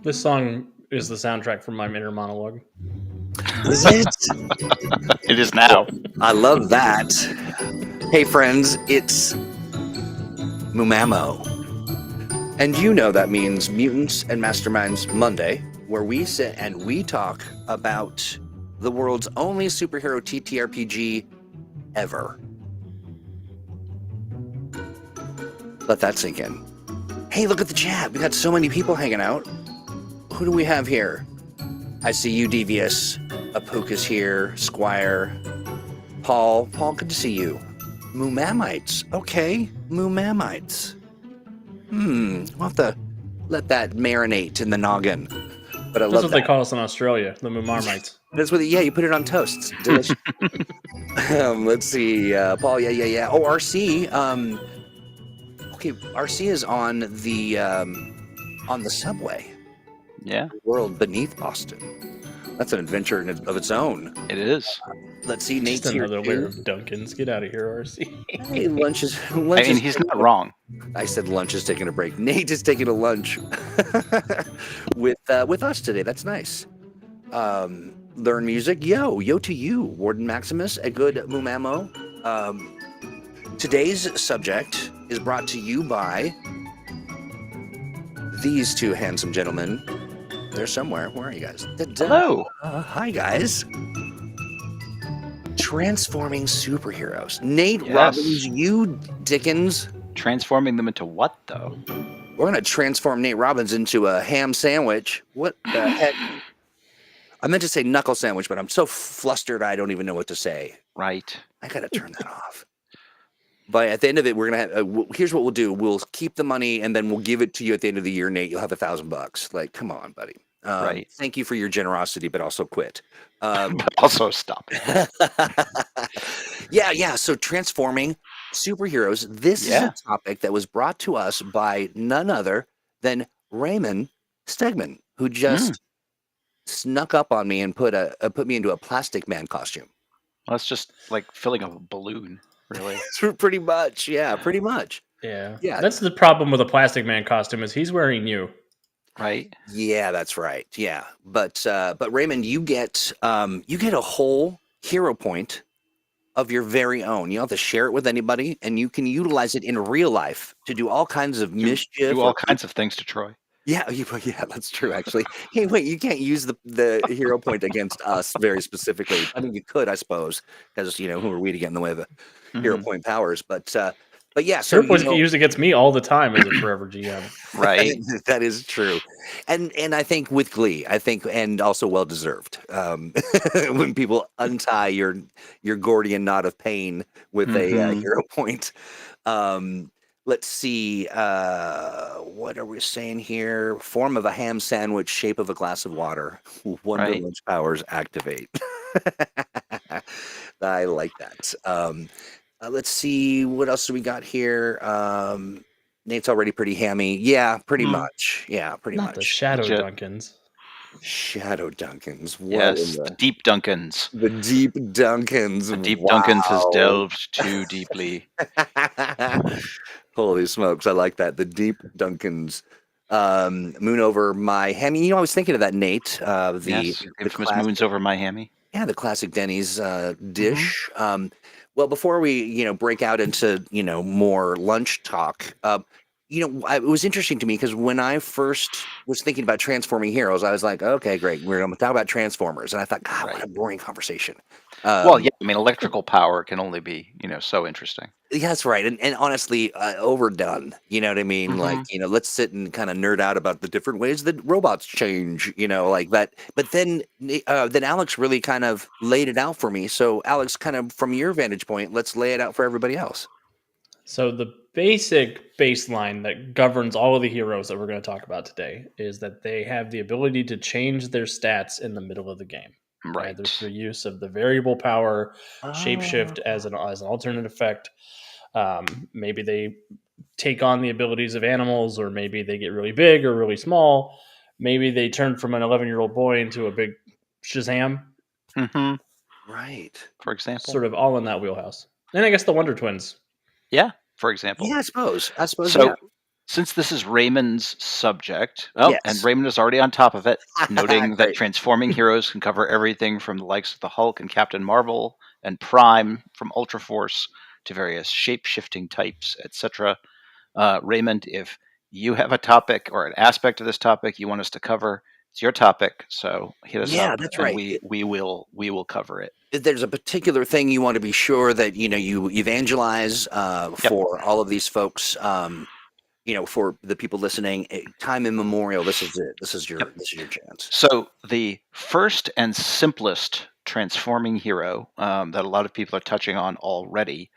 This song is the soundtrack from my inner monologue. Is it? It is now. I love that. Hey, friends, it's MuMaMo. And you know that means Mutants and Masterminds Monday, where we sit and we talk about the world's only superhero TTRPG ever. Let that sink in. Hey, look at the chat. We got so many people hanging out. Who do we have here? I see you, Devious. Apuka's here. Squire. Paul, good to see you. MuMaMites. Okay, MuMaMites. We'll have to let that marinate in the noggin. But I That's love what that. they call us in Australia, the MuMaMites. That's what. Yeah, you put it on toast. Delicious. Let's see, Paul. Yeah. Oh, RC. Okay, RC is on the subway. Yeah, World beneath Boston. That's an adventure of its own. it is. Let's see, Nate's Just here another layer too. of Duncan's. Get out of here, RC. Hey, lunch is. I mean, he's not wrong. I said lunch is taking a break. Nate is taking a lunch with us today. That's nice. Learn music. Yo to you, Warden Maximus, a good MuMaMo. Today's subject is brought to you by these two handsome gentlemen. They're somewhere. Where are you guys? Hello. Hi, guys. Transforming superheroes. Nate Yes. Robbins, you Dickens. Transforming them into what, though? We're going to transform Nate Robbins into a ham sandwich. What the heck? I meant to say knuckle sandwich, but I'm so flustered I don't even know what to say. Right. I got to turn that off. But at the end of it, we're going to have, here's what we'll do. We'll keep the money and then we'll give it to you at the end of the year, Nate. You'll have $1,000. Like, come on, buddy. Right. Thank you for your generosity, but also quit. But also stop. Yeah. So transforming superheroes. This is a topic that was brought to us by none other than Raymond Stegman, who just snuck up on me and put me into a Plastic Man costume. Well, that's just like filling a balloon, really. Pretty much. Yeah, pretty much. Yeah. Yeah. That's the problem with a Plastic Man costume is he's wearing you. Right. Yeah, that's right. Yeah. But Raymond, you get a whole hero point of your very own. You don't have to share it with anybody, and you can utilize it in real life to do all kinds of mischief. Do all kinds of things to Troy. Yeah, that's true, actually. Hey, wait, you can't use the hero point against us very specifically. I mean, you could, I suppose, because, who are we to get in the way of hero point powers? But yeah, so hero points get used against me all the time as a forever GM. Right. That is true. And I think with glee, and also well-deserved. When people untie your Gordian knot of pain with a hero point. Let's see, what are we saying here? Form of a ham sandwich, shape of a glass of water. Wonder Lunch powers activate. I like that. Let's see, what else do we got here? Nate's already pretty hammy. Yeah, pretty much. Yeah, pretty Not much. the Shadow Duncans. Shadow Duncans. Yes, the Deep Duncans. The Deep Duncans. The Deep Duncans has delved too deeply. Holy smokes, I like that. The Deep Duncans. Moon over my hammy. I was thinking of that, Nate. The infamous moons over my hammy. Yeah, the classic Denny's dish. Well, before we, break out into, more lunch talk, it was interesting to me because when I first was thinking about transforming heroes, I was like, okay, great. We're going to talk about Transformers. And I thought, God, what a boring conversation. Well, yeah, I mean, electrical power can only be, so interesting. Yeah, that's right. And honestly, overdone. You know what I mean? Like, let's sit and kind of nerd out about the different ways that robots change, like that. But then Alex really kind of laid it out for me. So, Alex, kind of from your vantage point, let's lay it out for everybody else. So the basic baseline that governs all of the heroes that we're going to talk about today is that they have the ability to change their stats in the middle of the game. Right. There's the use of the variable power, shapeshift as an alternate effect. Maybe they take on the abilities of animals, or maybe they get really big or really small. Maybe they turn from an 11-year-old boy into a big Shazam. Right. For example. Sort of all in that wheelhouse. And I guess the Wonder Twins. Yeah, for example. Yeah, I suppose. So, yeah. Since this is Raymond's subject, and Yes. Raymond is already on top of it, noting that Great. transforming heroes can cover everything from the likes of the Hulk and Captain Marvel and Prime, from Ultra Force to various shape-shifting types, etc. Raymond, if you have a topic or an aspect of this topic you want us to cover, it's your topic. So hit us Yeah, up, that's and right. we will cover it. If there's a particular thing you want to be sure that you evangelize Yep. for all of these folks, for the people listening, time immemorial, this is it. Yep. This is your chance. So the first and simplest transforming hero that a lot of people are touching on already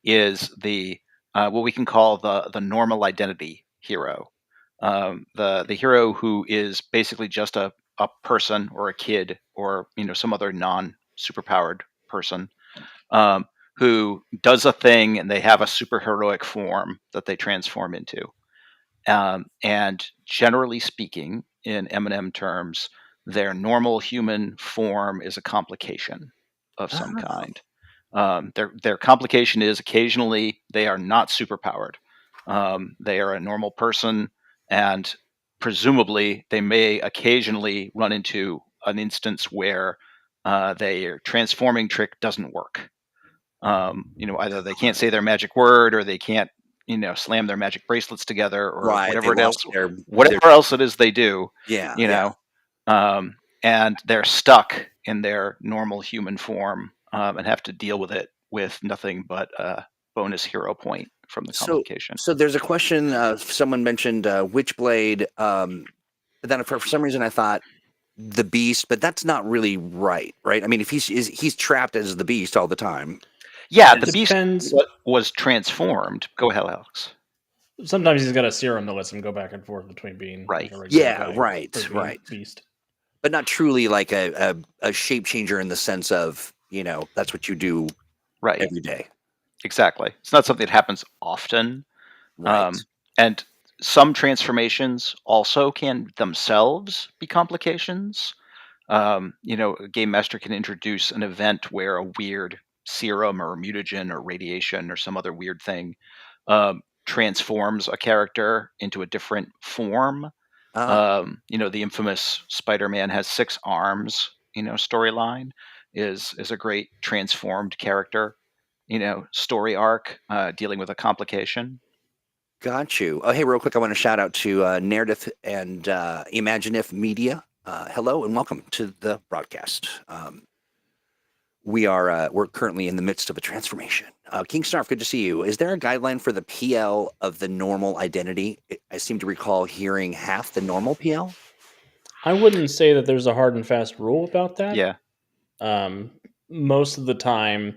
is the what we can call the normal identity hero. The hero who is basically just a person or a kid or some other non superpowered person, um, who does a thing and they have a superheroic form that they transform into. And generally speaking, in M&M terms, their normal human form is a complication of some Oh, kind. Their complication is occasionally they are not superpowered. They are a normal person, and presumably they may occasionally run into an instance where their transforming trick doesn't work. Either they can't say their magic word, or they can't, slam their magic bracelets together, or right. They whatever lost else, their whatever else it is they do, yeah, you yeah. know, and they're stuck in their normal human form, and have to deal with it with nothing but a bonus hero point from the So complication. so there's a question. Someone mentioned Witchblade, but then for some reason I thought the Beast, but that's not really right, right? I mean, if he's trapped as the Beast all the time. Yeah, the Is- beast Depends. was transformed. Go ahead, Alex. Sometimes he's got a serum that lets him go back and forth between being Right. like a regular yeah, guy or right, being right. beast. But not truly like a shape changer in the sense of that's what you do Right. every day. Exactly. It's not something that happens often. Right. And some transformations also can themselves be complications. A game master can introduce an event where a weird serum or mutagen or radiation or some other weird thing transforms a character into a different form. Ah, The infamous Spider-Man has 6 arms, storyline is a great transformed character, story arc, dealing with a complication. got you. Oh, hey, real quick, I want to shout out to Narrative and Imagineif Media. Hello and welcome to the broadcast. We're currently in the midst of a transformation. King Snarf, good to see you. Is there a guideline for the PL of the normal identity? I seem to recall hearing half the normal PL. I wouldn't say that there's a hard and fast rule about that. Yeah. Um, Most of the time,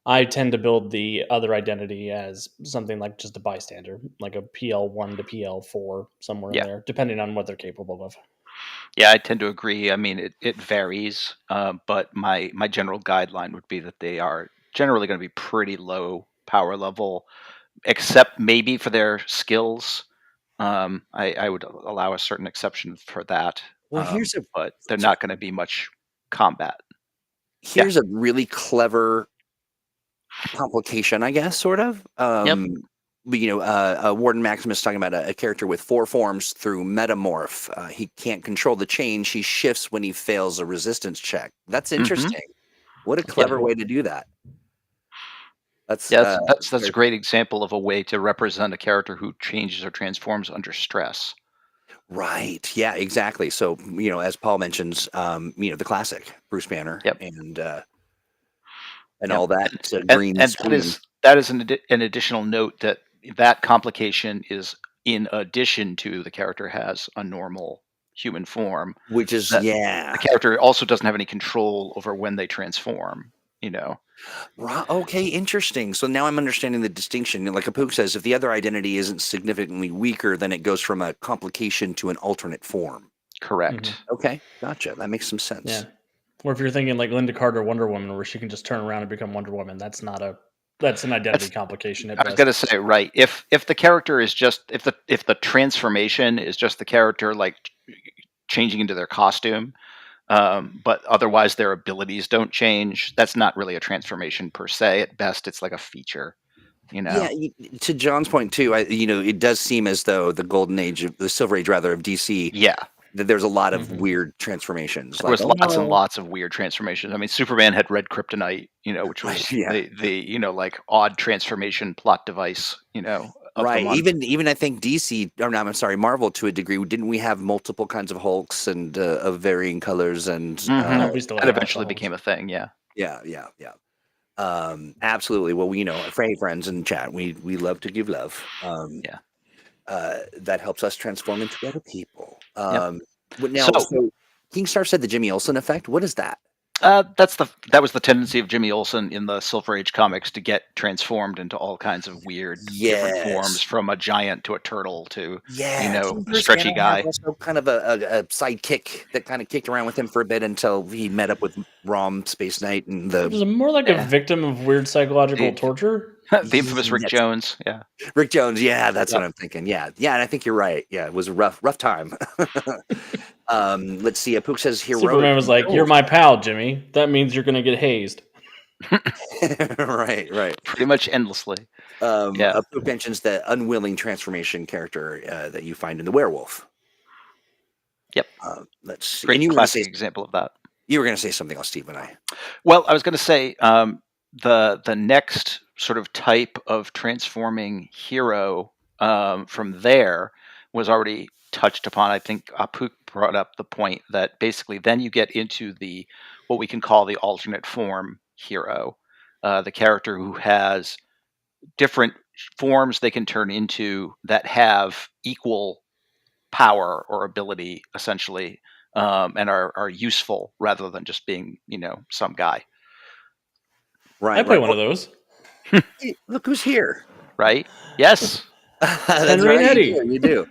I tend to build the other identity as something like just a bystander, like a PL1 to PL4, somewhere in Yeah. there, depending on what they're capable of. Yeah, I tend to agree. I mean, it varies, but my general guideline would be that they are generally going to be pretty low power level, except maybe for their skills. I would allow a certain exception for that, Well, but they're not going to be much combat. Yeah. here's a really clever complication, I guess, sort of. Yep. Warden Maximus talking about a character with 4 forms through metamorph. He can't control the change. He shifts when he fails a resistance check. That's Hmm. interesting. What a Yep. clever way to do that. That's Yeah, that's a great example of a way to represent a character who changes or transforms under stress. right. Yeah, exactly. So, as Paul mentions, the classic Bruce Banner Yep. and Yep. all that And green and that screen. is that is an additional note that complication is in addition to the character has a normal human form, Which is, that the yeah. character also doesn't have any control over when they transform, you know. Right. Okay, interesting. So now I'm understanding the distinction. Like Apook says, if the other identity isn't significantly weaker, then it goes from a complication to an alternate form. Hmm. Correct. Okay, gotcha. That makes some Yeah. sense. Or if you're thinking like Linda Carter Wonder Woman, where she can just turn around and become Wonder Woman, that's an identity That's complication at I was gonna best. say, right. If the character is just if the transformation is just the character like changing into their costume, but otherwise their abilities don't change, that's not really a transformation per se. At best, it's like a feature Yeah, to John's point too, it does seem as though the Silver Age rather of DC, Yeah. that there's a lot of Mhm. weird transformations. There Like, was oh lots and no, lots of weird transformations. I mean, Superman had red kryptonite, which was yeah, the like odd transformation plot device, of the right. month. Even I think DC, or no, I'm sorry, Marvel to a degree. Didn't we have multiple kinds of Hulks and of varying colors and Hmm. We still That have Alpha eventually Hulks. became a thing. Yeah. yeah. Absolutely. Well, friends in chat, we love to give love. Yeah. That helps us transform into better people. Yep. So So King Star said the Jimmy Olsen effect. What is that? that was the tendency of Jimmy Olsen in the Silver Age comics to get transformed into all kinds of weird different forms, Yes. from a giant to a turtle to Yeah. Didn't a Bruce stretchy Banner have guy. also kind of a sidekick that kind of kicked around with him for a bit until he met up with Rom Space Knight and It was more like a Yeah. victim of weird psychological The, torture. the infamous Rick yes, Jones. Yeah. Rick Jones. Yeah, that's what Yep. I'm thinking. Yeah, and I think you're right. Yeah, it was a rough time. Let's see. Pook says heroic. Superman was like, "You're my pal, Jimmy. That means you're gonna get hazed." Right. Pretty much endlessly. Yeah. Pook mentions the unwilling transformation character that you find in the werewolf. Yep. Let's see. And Great you were going to say classic example of that. something else, Steve and I. Well, I was going to say the next sort of type of transforming hero from there was already touched upon. I think Apuk brought up the point that basically then you get into the what we can call the alternate form hero, the character who has different forms they can turn into that have equal power or ability, essentially, and are useful rather than just being some guy. I Right. play Right. one of those. Hey, look who's here. Right? Yes. That's Henry and right. Eddie. You do.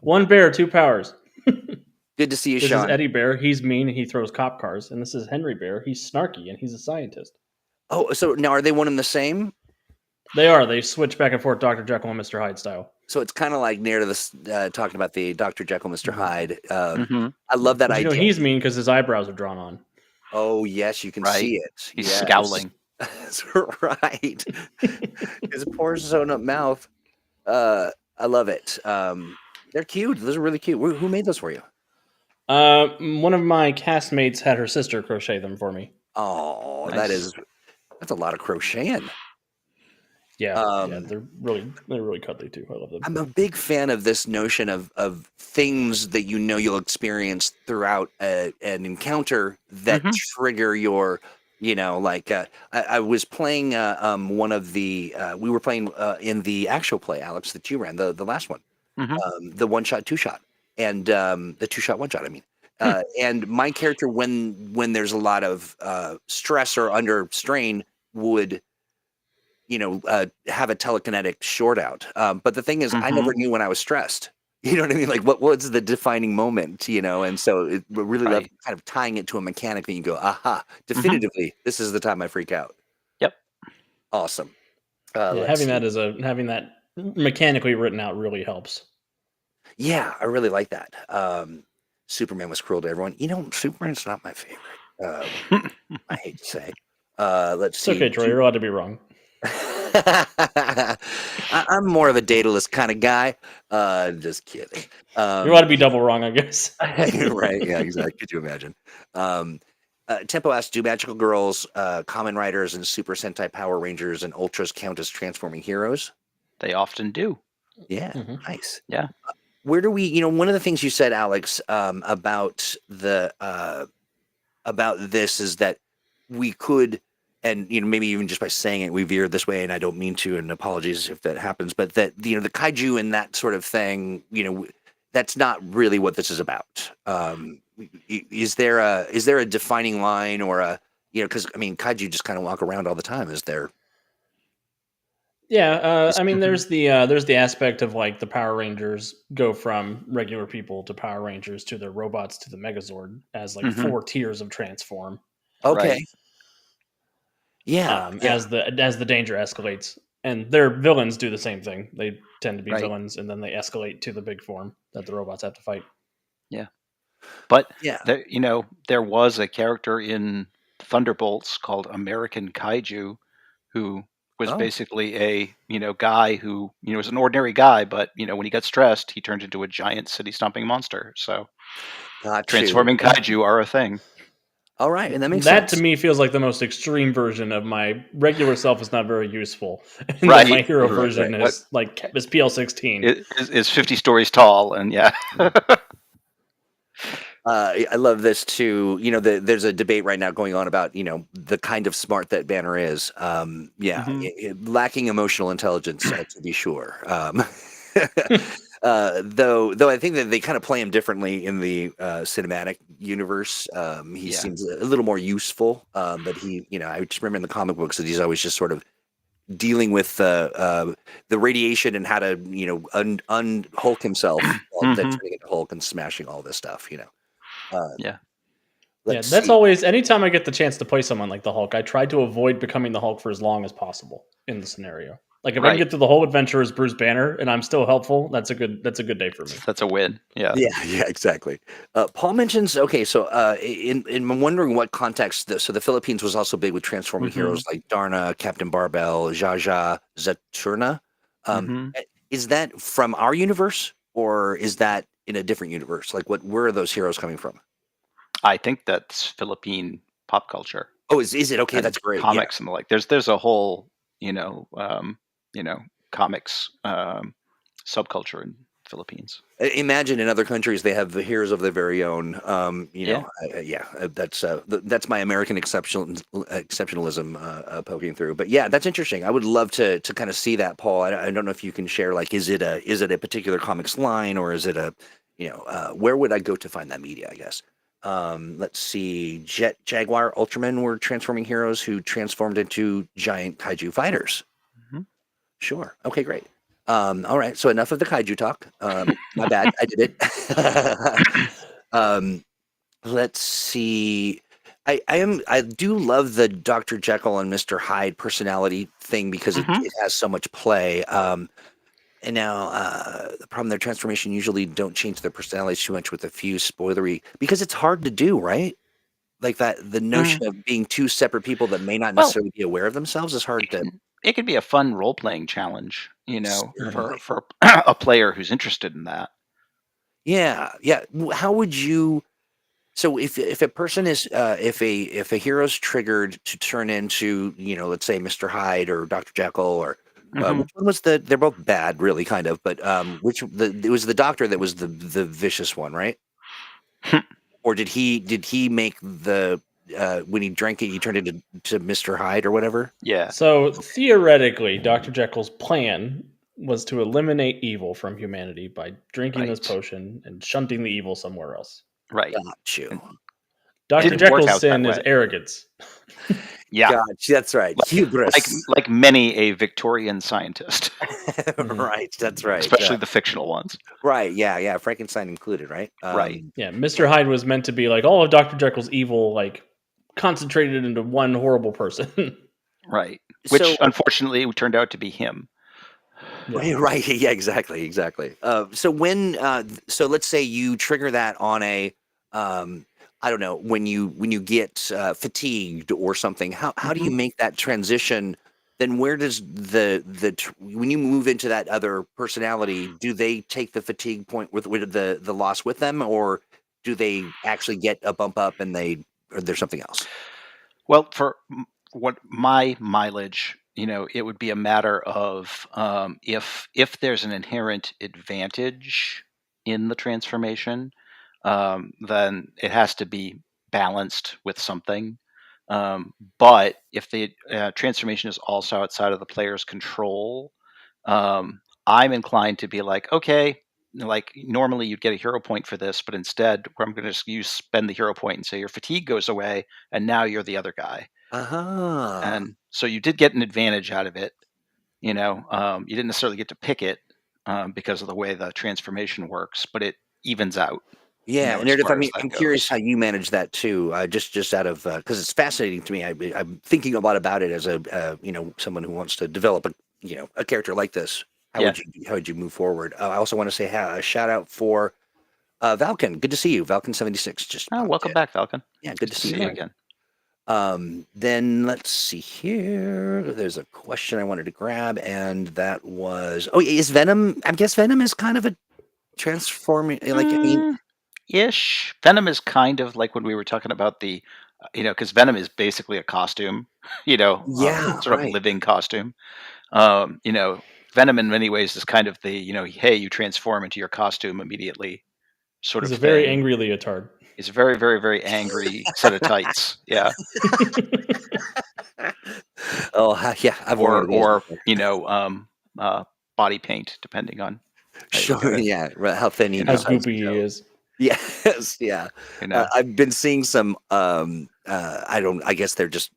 One bear, two powers. Good to see you, This is Sean. Eddie Bear. He's mean and he throws cop cars. And this is Henry Bear. He's snarky and he's a scientist. Oh, so now are they one and the same? They are. They switch back and forth, Dr. Jekyll and Mr. Hyde style. So it's kind of like near to this talking about the Dr. Jekyll, Mr. Mhm. Hyde. Hmm. I love that But idea. he's mean because his eyebrows are drawn on. Oh yes, you can Right. see it. He's Yes. scowling. That's right. His poor sewn up mouth. I love it. They're cute. Those are really cute. Who made those for you? One of my castmates had her sister crochet them for me. Oh, Nice. that's a lot of crocheting. Yeah, they're really cuddly too. I love them. I'm a big fan of this notion of things that you'll experience throughout an encounter that Mhm. trigger your, like I was playing one of the we were playing in the actual play, Alex, that you ran, the last one, Mhm. the one shot, two shot, and the two shot, one shot. I mean, Hmm. and my character, when there's a lot of stress or under strain, would have a telekinetic short out. But the thing is, I never Mhm. knew when I was stressed. You know what I mean? Like, what's the defining moment? And so we really love Right. kind of tying it to a mechanic that you go, aha, Mhm. definitively, this is the time I freak out. Yep. Awesome. Yeah, Let's see. having that mechanically written out really helps. Yeah, I really like that. Superman was cruel to everyone. Superman's not my favorite. I hate to say. Let's It's see. okay, Troy. You're allowed to be wrong. I'm more of a dataless kind of guy. Just kidding. You're allowed to be double wrong, I guess. Right? Yeah, exactly. Could you imagine? Tempo asks, do magical girls, common riders, and Super Sentai Power Rangers and Ultras count as transforming heroes? They often do. Yeah, Mhm. nice. Yeah. Where do we? One of the things you said, Alex, about this is that we could, and maybe even just by saying it we veered this way, and I don't mean to, and apologies if that happens, but that the kaiju and that sort of thing, that's not really what this is about. Is there a defining line, or a, because I mean kaiju just kind of walk around all the time? Is there? Yeah, I mean, Mhm. there's the aspect of like the Power Rangers go from regular people to Power Rangers to their robots to the Megazord as like Mhm. 4 tiers of transform. Okay. Right. Yeah, As the danger escalates, and their villains do the same thing. They tend to be Right. villains, and then they escalate to the big form that the robots have to fight. Yeah. But yeah. there was a character in Thunderbolts called American Kaiju who was Oh, basically a guy who was an ordinary guy, but when he got stressed, he turned into a giant city stomping monster. So got you. transforming kaiju are a thing. All right, and that makes That to sense. me feels like the most extreme version of my regular self is not very useful, and then my Right. hero Right, right. version What is PL16. is 50 stories tall, and yeah. I love this too. There's a debate right now going on about the kind of smart that Banner is. Yeah, Mhm. lacking emotional intelligence, to be sure. Though I think that they kind of play him differently in the cinematic universe. He Yeah. seems a little more useful, but I just remember in the comic books that he's always just sort of dealing with the radiation and how to un Hulk himself while then Mhm. turning into Hulk and smashing all this stuff. Uh, Yeah. Yeah, let's that's see. always anytime I get the chance to play someone like the Hulk, I try to avoid becoming the Hulk for as long as possible in the scenario. Like if I can Right. get through the whole adventure as Bruce Banner and I'm still helpful, that's a good day for me. That's a win. Yeah. Yeah, yeah, exactly. Paul mentions okay, so I'm wondering what context. So the Philippines was also big with transforming heroes Mhm. like Darna, Captain Barbell, Jaja, Zaturna. Mhm. Is that from our universe or is that in a different universe? Like, where are those heroes coming from? I think that's Philippine pop culture Oh, is it okay? and That's great. Yeah, comics and the like. There's a whole, you know, um, you know, comics subculture in Philippines. Imagine in other countries they have the heroes of their very own. Yeah. Yeah, that's my American exceptionalism poking through. But yeah, that's interesting. I would love to kind of see that, Paul. I don't know if you can share like is it a particular comics line or is it a where would I go to find that media? I guess. Let's see. Jet Jaguar Ultraman were transforming heroes who transformed into giant kaiju fighters. Mhm. Sure. Okay, great. All right. So enough of the kaiju talk. My bad. I did it. um, let's see. I do love the Dr. Jekyll and Mr. Hyde personality thing because it, Mhm. it has so much play. And now the problem their transformation usually don't change their personalities too much with a few spoilery because it's hard to do, right? Like that the Mm. notion of being two separate people that may not Well, necessarily be aware of themselves is hard to it can be a fun role playing challenge, for certainly. a player who's interested in that. Yeah, yeah. How would you? So if a person is if a hero's triggered to turn into let's say Mr. Hyde or Dr. Jekyll or Hmm. which one was they're both bad really kind of but which it was the doctor that was the vicious one, right? Or did he make the when he drank it he turned into Mr. Hyde or whatever? Yeah. So theoretically, Dr. Jekyll's plan was to eliminate evil from humanity by drinking this Right. potion and shunting the evil somewhere else. Right. Got you. And Dr. didn't work Jekyll's out that sin is way. arrogance. Yeah. Got you. That's right. Like Hubris. like many a Victorian scientist, Mhm. Right. That's right. especially the fictional ones. Right. Yeah. Yeah. Frankenstein included. Right. Right. Yeah, Yeah. Mr. Hyde was meant to be like all of Dr. Jekyll's evil, like concentrated into one horrible person. Right. Which So unfortunately turned out to be him. Yeah. right, right, yeah, exactly, exactly. So let's say you trigger that on a, um, I don't know, when you get fatigued or something. How do you Mhm. make that transition? Then where does when you move into that other personality, do they take the fatigue point with the loss with them, or do they actually get a bump up and or there's something else? Well, for what my mileage, it would be a matter of if there's an inherent advantage in the transformation, then it has to be balanced with something. But if the transformation is also outside of the player's control, I'm inclined to be like, okay, like normally you'd get a hero point for this, but instead, I'm going to just spend the hero point and say your fatigue goes away, and now you're the other guy. Uh-huh. And so you did get an advantage out of it. You didn't necessarily get to pick it because of the way the transformation works, but it evens out, Yeah, and as Meredith, far as that I'm curious goes. how you manage that too. Just out of because it's fascinating to me. I'm thinking a lot about it as a someone who wants to develop a character like this. Yeah. How would you move forward? I also want to say a shout out for Valken. Good to see you, Valken 76 just Oh, popped welcome in. back, Falcon. Yeah, good Good to to see you, see you man. again. Then let's see here. There's a question I wanted to grab, and that was, oh, is Venom? I guess Venom is kind of a transforming. Like, I mean, Ish. Venom is kind of like when we were talking about the, because Venom is basically a costume, yeah, sort of right. living costume. You know, Venom in many ways is kind of the, hey, you transform into your costume immediately sort He's of a very thing. angry leotard. He's a very, very, very angry set of tights. Yeah. Oh, yeah, I've worn one Or, of those or, before. uh, body paint, depending on how you look at Sure, it, yeah, right, how thin he you How know, decides to goopy he go. is. Yes, yeah. you know. I've been seeing some, I guess they're just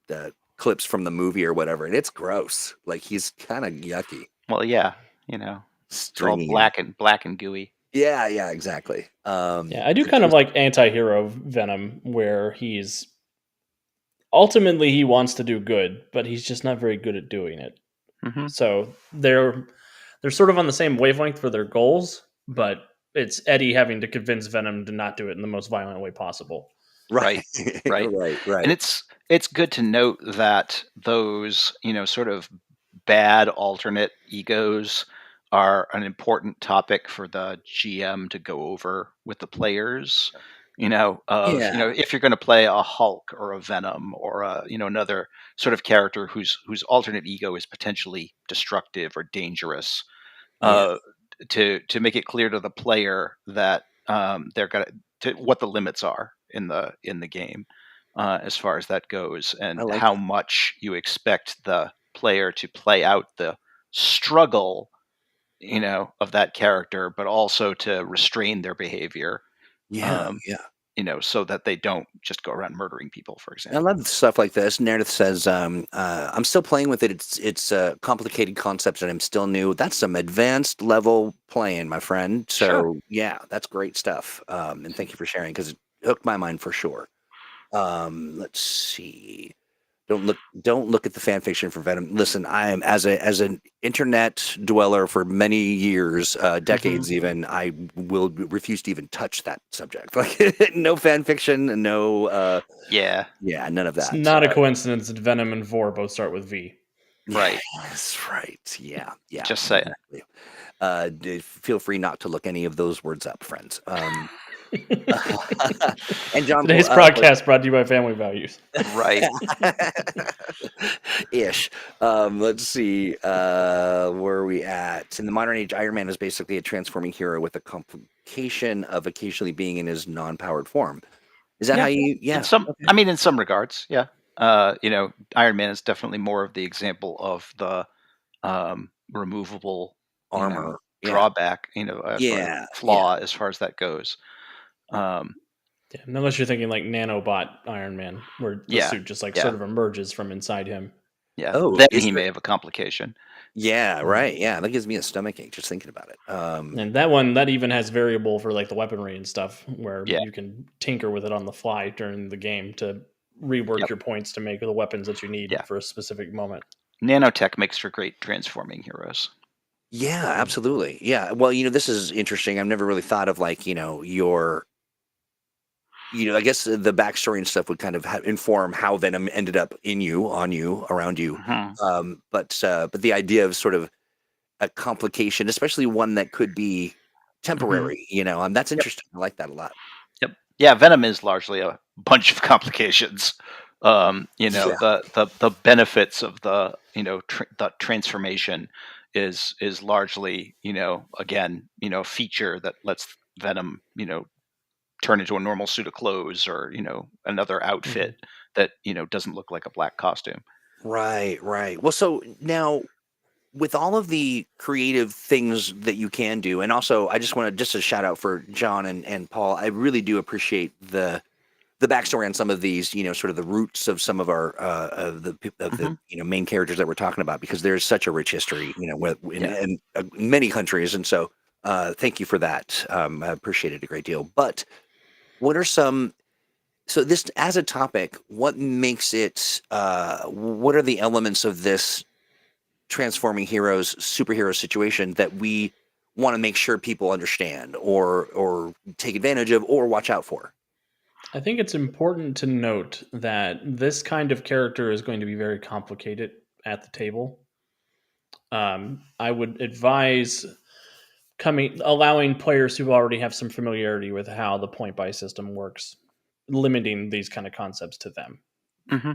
clips from the movie or whatever, and it's gross. Like he's kind of yucky, Well, yeah, it's all stringy, and black and gooey. yeah, yeah, exactly. Yeah, I do But kind of like anti-hero Venom, where he's ultimately he wants to do good, but he's just not very good at doing it. Hmm. So they're sort of on the same wavelength for their goals, but it's Eddie having to convince Venom to not do it in the most violent way possible. right, Right, right. right, And right. it's good to note that those, sort of bad alternate egos are an important topic for the GM to go over with the players. Yeah, If you're going to play a Hulk or a Venom or another sort of character whose alternate ego is potentially destructive or dangerous, yeah, uh, to make it clear to the player that they're gonna to what the limits are in the game, as far as that goes, I and like how that. much you expect the player to play out the struggle, of that character, but also to restrain their behavior, Yeah, um, yeah. so that they don't just go around murdering people, for I example. love stuff like this. Meredith says, "I'm still playing with it. It's complicated concepts, and I'm still new. That's some advanced level playing, my friend. Sure. So yeah, that's great stuff. And thank you for sharing because it hooked my mind for sure. Let's see. Don't look at the fan fiction for Venom. Listen, I am as an internet dweller for many years, Hmm. decades even. I will refuse to even touch that subject. Like no fan fiction, no. Yeah. Yeah, none of It's that. not a coincidence that Venom and Vor both start with V. Right. Yes, right. Yeah, yeah, Just saying. exactly. Feel free not to look any of those words up, friends. And John, Today's broadcast brought to you by Family Values. Right. ish. Let's see. Where are we at? In the modern age, Iron Man is basically a transforming hero with a complication of occasionally being in his non-powered form. Is that how Yeah. you? In Yeah. some, Okay. I mean, in some regards, yeah. Iron Man is definitely more of the example of the removable, Armor. Yeah. drawback, as far as Yeah. Yeah. flaw, as far as that goes. Um, Yeah, unless you're thinking like nanobot Iron Man, where the yeah, suit just like yeah, sort of emerges from inside him. yeah. Oh, Then is he there? may have a complication. Yeah. Mhm. Right. Yeah. That gives me a stomach ache just thinking about it. And that one, that even has variable for like the weaponry and stuff, where Yeah. you can tinker with it on the fly during the game to rework Yep. your points to make the weapons that you need Yeah. for a specific moment. Nanotech makes for great transforming heroes. Yeah. Absolutely. Yeah. Well, this is interesting. I've never really thought of like I guess the backstory and stuff would kind of inform how Venom ended up in you, on you, around you. Hmm. But the idea of sort of a complication, especially one that could be Hmm. temporary, that's interesting. I like that a lot. Yep. Yeah, Venom is largely a bunch of complications. Yeah. The benefits of the the transformation is largely again a feature that lets Venom turn into a normal suit of clothes or another outfit Mhm. that doesn't look like a black costume. Right. Right. Well, so now with all of the creative things that you can do, and also I just want to just a shout out for John and Paul. I really do appreciate the backstory on some of these, sort of the roots of some of our of the Hmm. main characters that we're talking about, because there's such a rich history, Yeah. in many countries, and so thank you for that. I appreciate it a great deal. But what are some so this as a topic? What makes it? What are the elements of this transforming heroes superhero situation that we want to make sure people understand or take advantage of or watch out for? I think it's important to note that this kind of character is going to be very complicated at the table. I would advise allowing players who already have some familiarity with how the point buy system works, limiting these kind of concepts to them, Mm-hmm.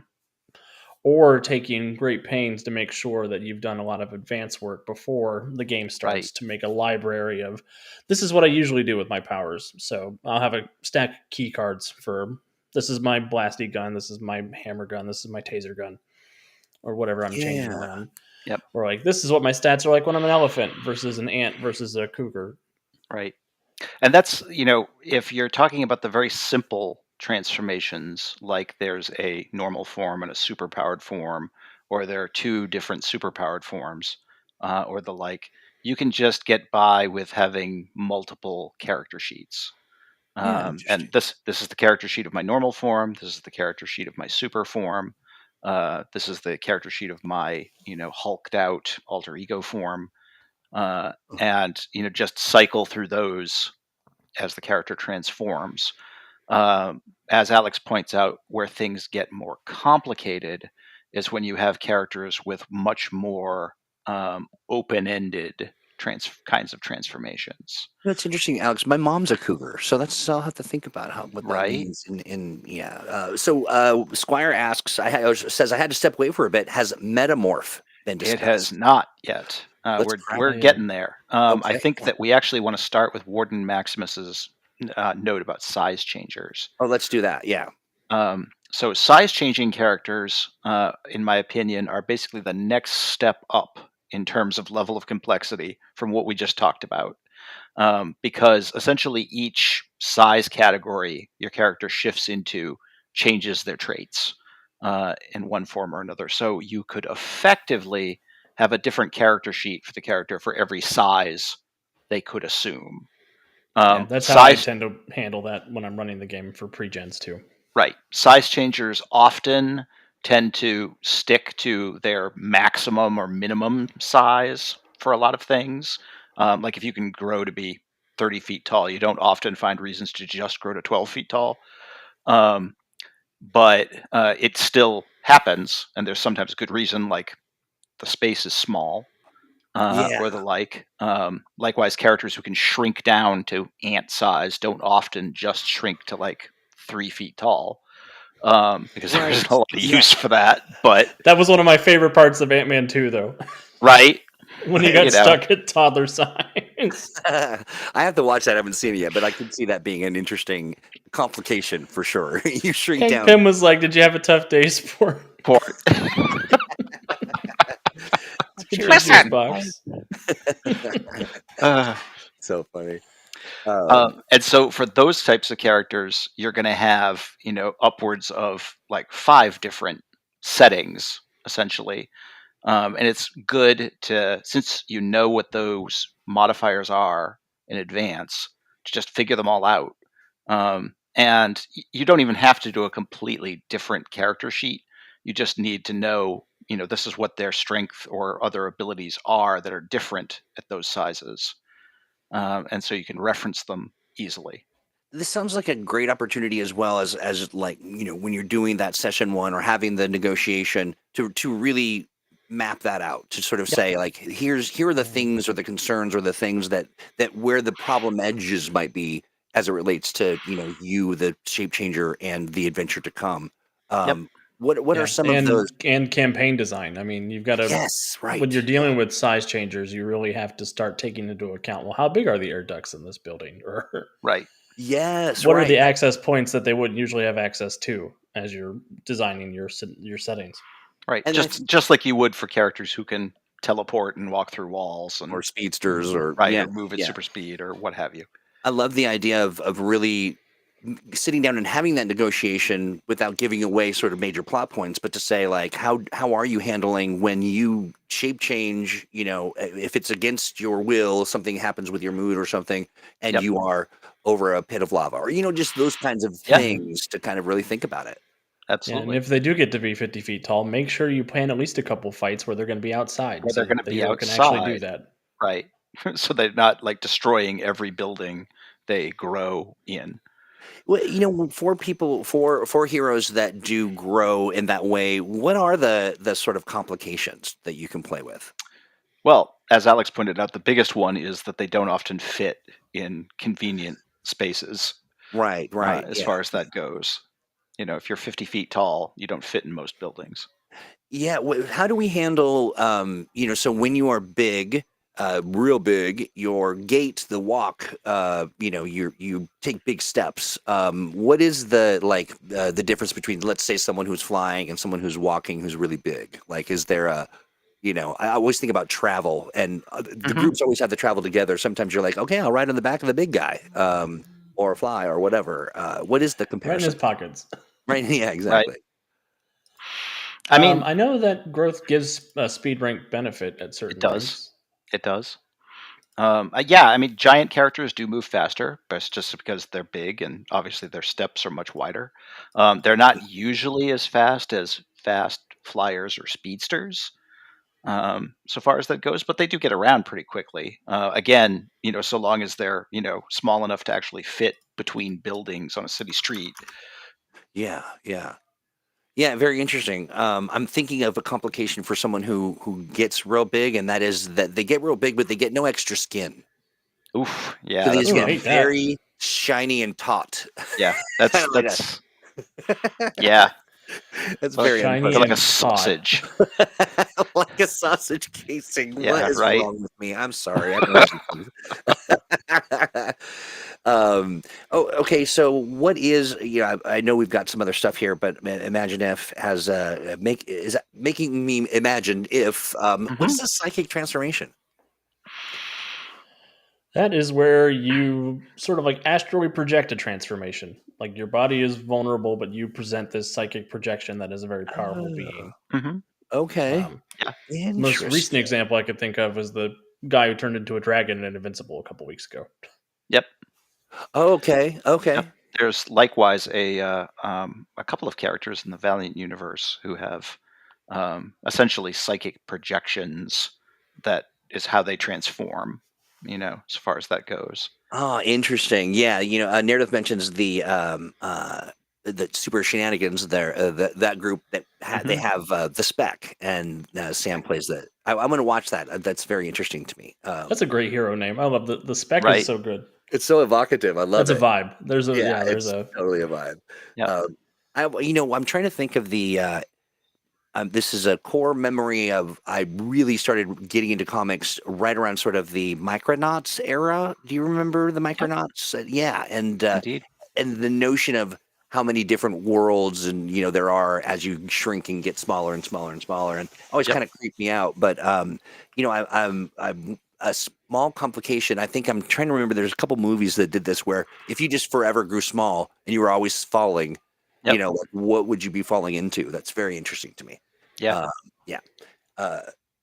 or taking great pains to make sure that you've done a lot of advanced work before the game Right. starts to make a library of this is what I usually do with my powers. So I'll have a stack of key cards for this is my blasty gun, this is my hammer gun, this is my taser gun, or whatever I'm changing Yeah. around. Yep. Or like this is what my stats are like when I'm an elephant versus an ant versus a cougar. Right. And that's, if you're talking about the very simple transformations, like there's a normal form and a superpowered form, or there are two different superpowered forms, or the like, you can just get by with having multiple character sheets. Yeah. And Interesting. this is the character sheet of my normal form. This is the character sheet of my super form. This is the character sheet of my, hulked out alter ego form. And just cycle through those as the character transforms. As Alex points out, where things get more complicated is when you have characters with much more open-ended kinds of transformations. That's interesting, Alex. My mom's a cougar, so I'll have to think about what that Right? means. In yeah. Squire asks, says I had to step away for a bit. Has metamorph been It has discussed? not yet. Let's crack. We're Not yet. getting there. I Okay. think that we actually want to start with Warden Maximus's note about size changers. Oh, let's do that. Yeah. So size changing characters, in my opinion, are basically the next step up in terms of level of complexity from what we just talked about. Because essentially each size category your character shifts into changes their traits in one form or another. So you could effectively have a different character sheet for the character for every size they could assume. Yeah, that's how I Size tend to handle that when I'm running the game for pre-gens too. Right. Size changers often tend to stick to their maximum or minimum size for a lot of things. Like if you can grow to be 30 feet tall, you don't often find reasons to just grow to 12 feet tall. But it still happens, and there's sometimes a good reason, like the space is small Yeah. or the like. Likewise, characters who can shrink down to ant size don't often just shrink to like 3 feet tall. Because there's Right. a lot of Yeah. use for that. But That was one of my favorite parts of Ant-Man 2, though, right, when he got you know, stuck at toddler size. I have to watch that. I haven't seen it yet, but I can see that being an interesting complication for sure. You shrink Hank down. Pym was like, "Did you have a tough day, sport?" for Listen, box. So funny. and so for those types of characters, you're going to have upwards of like 5 different settings essentially. And it's good to, since you know what those modifiers are in advance, to just figure them all out. And you don't even have to do a completely different character sheet. You just need to know, this is what their strength or other abilities are that are different at those sizes. And so you can reference them easily. This sounds like a great opportunity as well as like when you're doing that session one or having the negotiation to really map that out, to sort of Yep. say like here are the things or the concerns or the things that where the problem edges might be as it relates to you, the shape changer, and the adventure to come. Yep. What are Yeah, some of those? and campaign design. I mean, you've got to Yes, when right. you're dealing with size changers, you really have to start taking into account. Well, how big are the air ducts in this building, or Right. Yes, what are right. the access points that they wouldn't usually have access to as you're designing your settings? Right. And that's Just like you would for characters who can teleport and walk through walls or and speedsters or right, yeah, or move at yeah. super speed or what have you. I love the idea of really sitting down and having that negotiation without giving away sort of major plot points, but to say like, how are you handling when you shape change? If it's against your will, something happens with your mood or something, and Yep. you are over a pit of lava, or just those kinds of Yeah. things to kind of really think about it. Yeah, and Absolutely. if they do get to be 50 feet tall, make sure you plan at least a couple fights where they're going to be outside, Where so they're going that to the be hero can actually do outside, that. right? So they're not like destroying every building they grow in. Well, for heroes that do grow in that way, what are the sort of complications that you can play with? Well, as Alex pointed out, the biggest one is that they don't often fit in convenient spaces, Right, right, as yeah. far as that goes. If you're 50 feet tall, you don't fit in most buildings. Yeah, how do we handle, so when you are big, real big, your gait, the walk, you take big steps. What is the difference between, let's say, someone who's flying and someone who's walking who's really big? Like, is there I always think about travel, and the Hmm. groups always have to travel together. Sometimes you're like, okay, I'll ride on the back of the big guy, or fly or whatever. What is the Right in his comparison? pockets. Right? Yeah, Right. exactly. I mean, I know that growth gives a speed rank benefit at it certain does. things. It does. Yeah, I mean, giant characters do move faster, but it's just because they're big and obviously their steps are much wider. They're not usually as fast flyers or speedsters, so far as that goes, but they do get around pretty quickly. Again, so long as they're small enough to actually fit between buildings on a city street. Yeah, yeah. Yeah, very interesting. I'm thinking of a complication for someone who gets real big, and that is that they get real big, but they get no extra skin, Oof, so yeah, they just that's Ooh, get hate rough. that. very shiny and taut. Yeah, I that's don't like that. that's yeah, That's like very Shiny they're like unpleasant. a and taut. sausage. Like a sausage casing. What Yeah, is right. wrong with me? I'm sorry. I know some things. um, okay. So, what is? I know we've got some other stuff here, but Imagine If has is that making me imagine if. What Hmm. is a psychic transformation? That is where you sort of like astrally project a transformation. Like your body is vulnerable, but you present this psychic projection that is a very powerful Oh, being. Hmm. okay. Um, Yeah. the most recent Interesting. example I could think of was the guy who turned into a dragon in Invincible a couple weeks ago. Yep. Okay. Yep. Okay. There's likewise a couple of characters in the Valiant universe who have essentially psychic projections. That is how they transform. As far as that goes. Oh, interesting. Yeah, Narrative mentions the Super Shenanigans there. That group that they Hmm. have the Spec, and Sam plays that. I'm going to watch that. That's very interesting to me. That's a great hero name. I love the spec is Right. so good. It's so evocative. I love That's a it. vibe. Yeah, There's it's a totally a vibe. Yep. I'm trying to think of the. This is a core memory of I really started getting into comics right around sort of the Micronauts era. Do you remember the Yep. Micronauts? Yeah, Indeed. and the notion of how many different worlds and there are as you shrink and get smaller and smaller and smaller, and always Yep. kind of creeped me out. But I'm a small complication. I think I'm trying to remember. There's a couple movies that did this where if you just forever grew small and you were always falling, Yep. like what would you be falling into? That's very interesting to me. Yeah. Uh, yeah. Uh,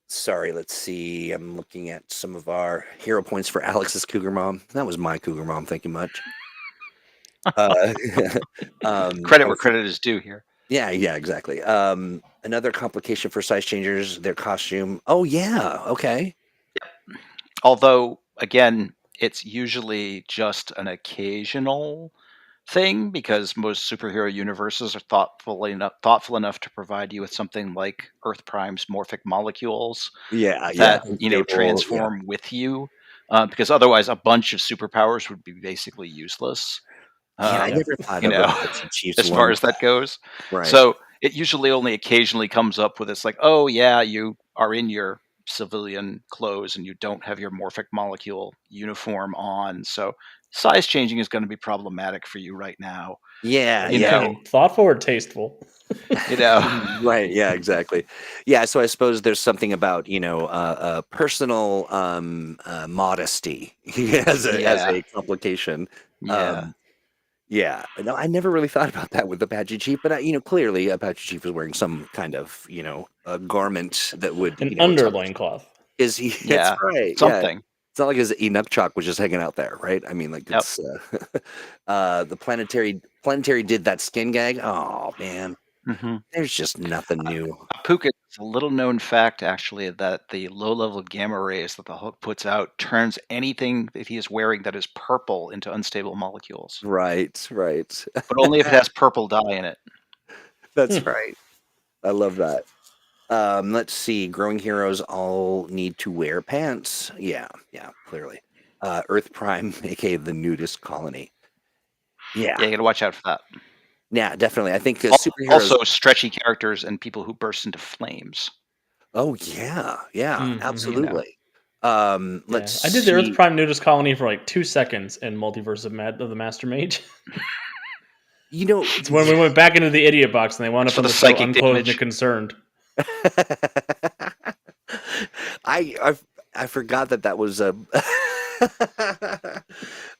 Sorry, let's see. I'm looking at some of our hero points for Alex's Cougar Mom. That was my Cougar Mom. Thank you much. Uh, Credit I where was, credit is due here. yeah, yeah, exactly. Another complication for size changers, their costume. Oh, yeah. Okay. Although, again, it's usually just an occasional thing because most superhero universes are thoughtful enough to provide you with something like Earth Prime's morphic molecules Yeah, yeah. that Unstable. Yeah. transform with you, because otherwise a bunch of superpowers would be basically useless. Yeah, I yeah. Um, never thought you of a know, bunch of Chiefs as far alone. as that goes. Right. So it usually only occasionally comes up with it's like, oh yeah, you are in your civilian clothes and you don't have your morphic molecule uniform on. So size changing is going to be problematic for you right now. Yeah, Are You you yeah. know, thinking thoughtful or tasteful? you know, Right. Yeah. Exactly. Yeah. So I suppose there's something about personal modesty as yeah, a complication. yeah, Um, yeah. No, I never really thought about that with Apache Chief, but clearly Apache Chief is wearing some kind of a garment that would An it's not underloin cloth. is he? That's yeah, right. Yeah. something. It's not like his Enoch chalk was just hanging out there, right? I mean, like Yep. it's the planetary did that skin gag. Oh man. Mhm. There's just nothing new. Puka, it's a little known fact actually that the low level gamma rays that the Hulk puts out turns anything that he is wearing that is purple into unstable molecules, Right, right. but only if it has purple dye in it. That's right. I love that. Let's see. Growing heroes all need to wear pants. Yeah, yeah, clearly. Earth Prime, aka the nudist colony. Yeah, Yeah, you got to watch out for that. yeah, definitely. I think superheroes. Also, stretchy characters and people who burst into flames. Oh yeah, yeah, Mm-hmm. You know, absolutely. Yeah, Let's I did the Earth see. Prime Nudist Colony for like 2 seconds in Multiverse of the Master Mage. You know, It's when we went back into the idiot box and they wound it's up for in the the show psychic Unclothed and damage. Concerned. I I forgot that was a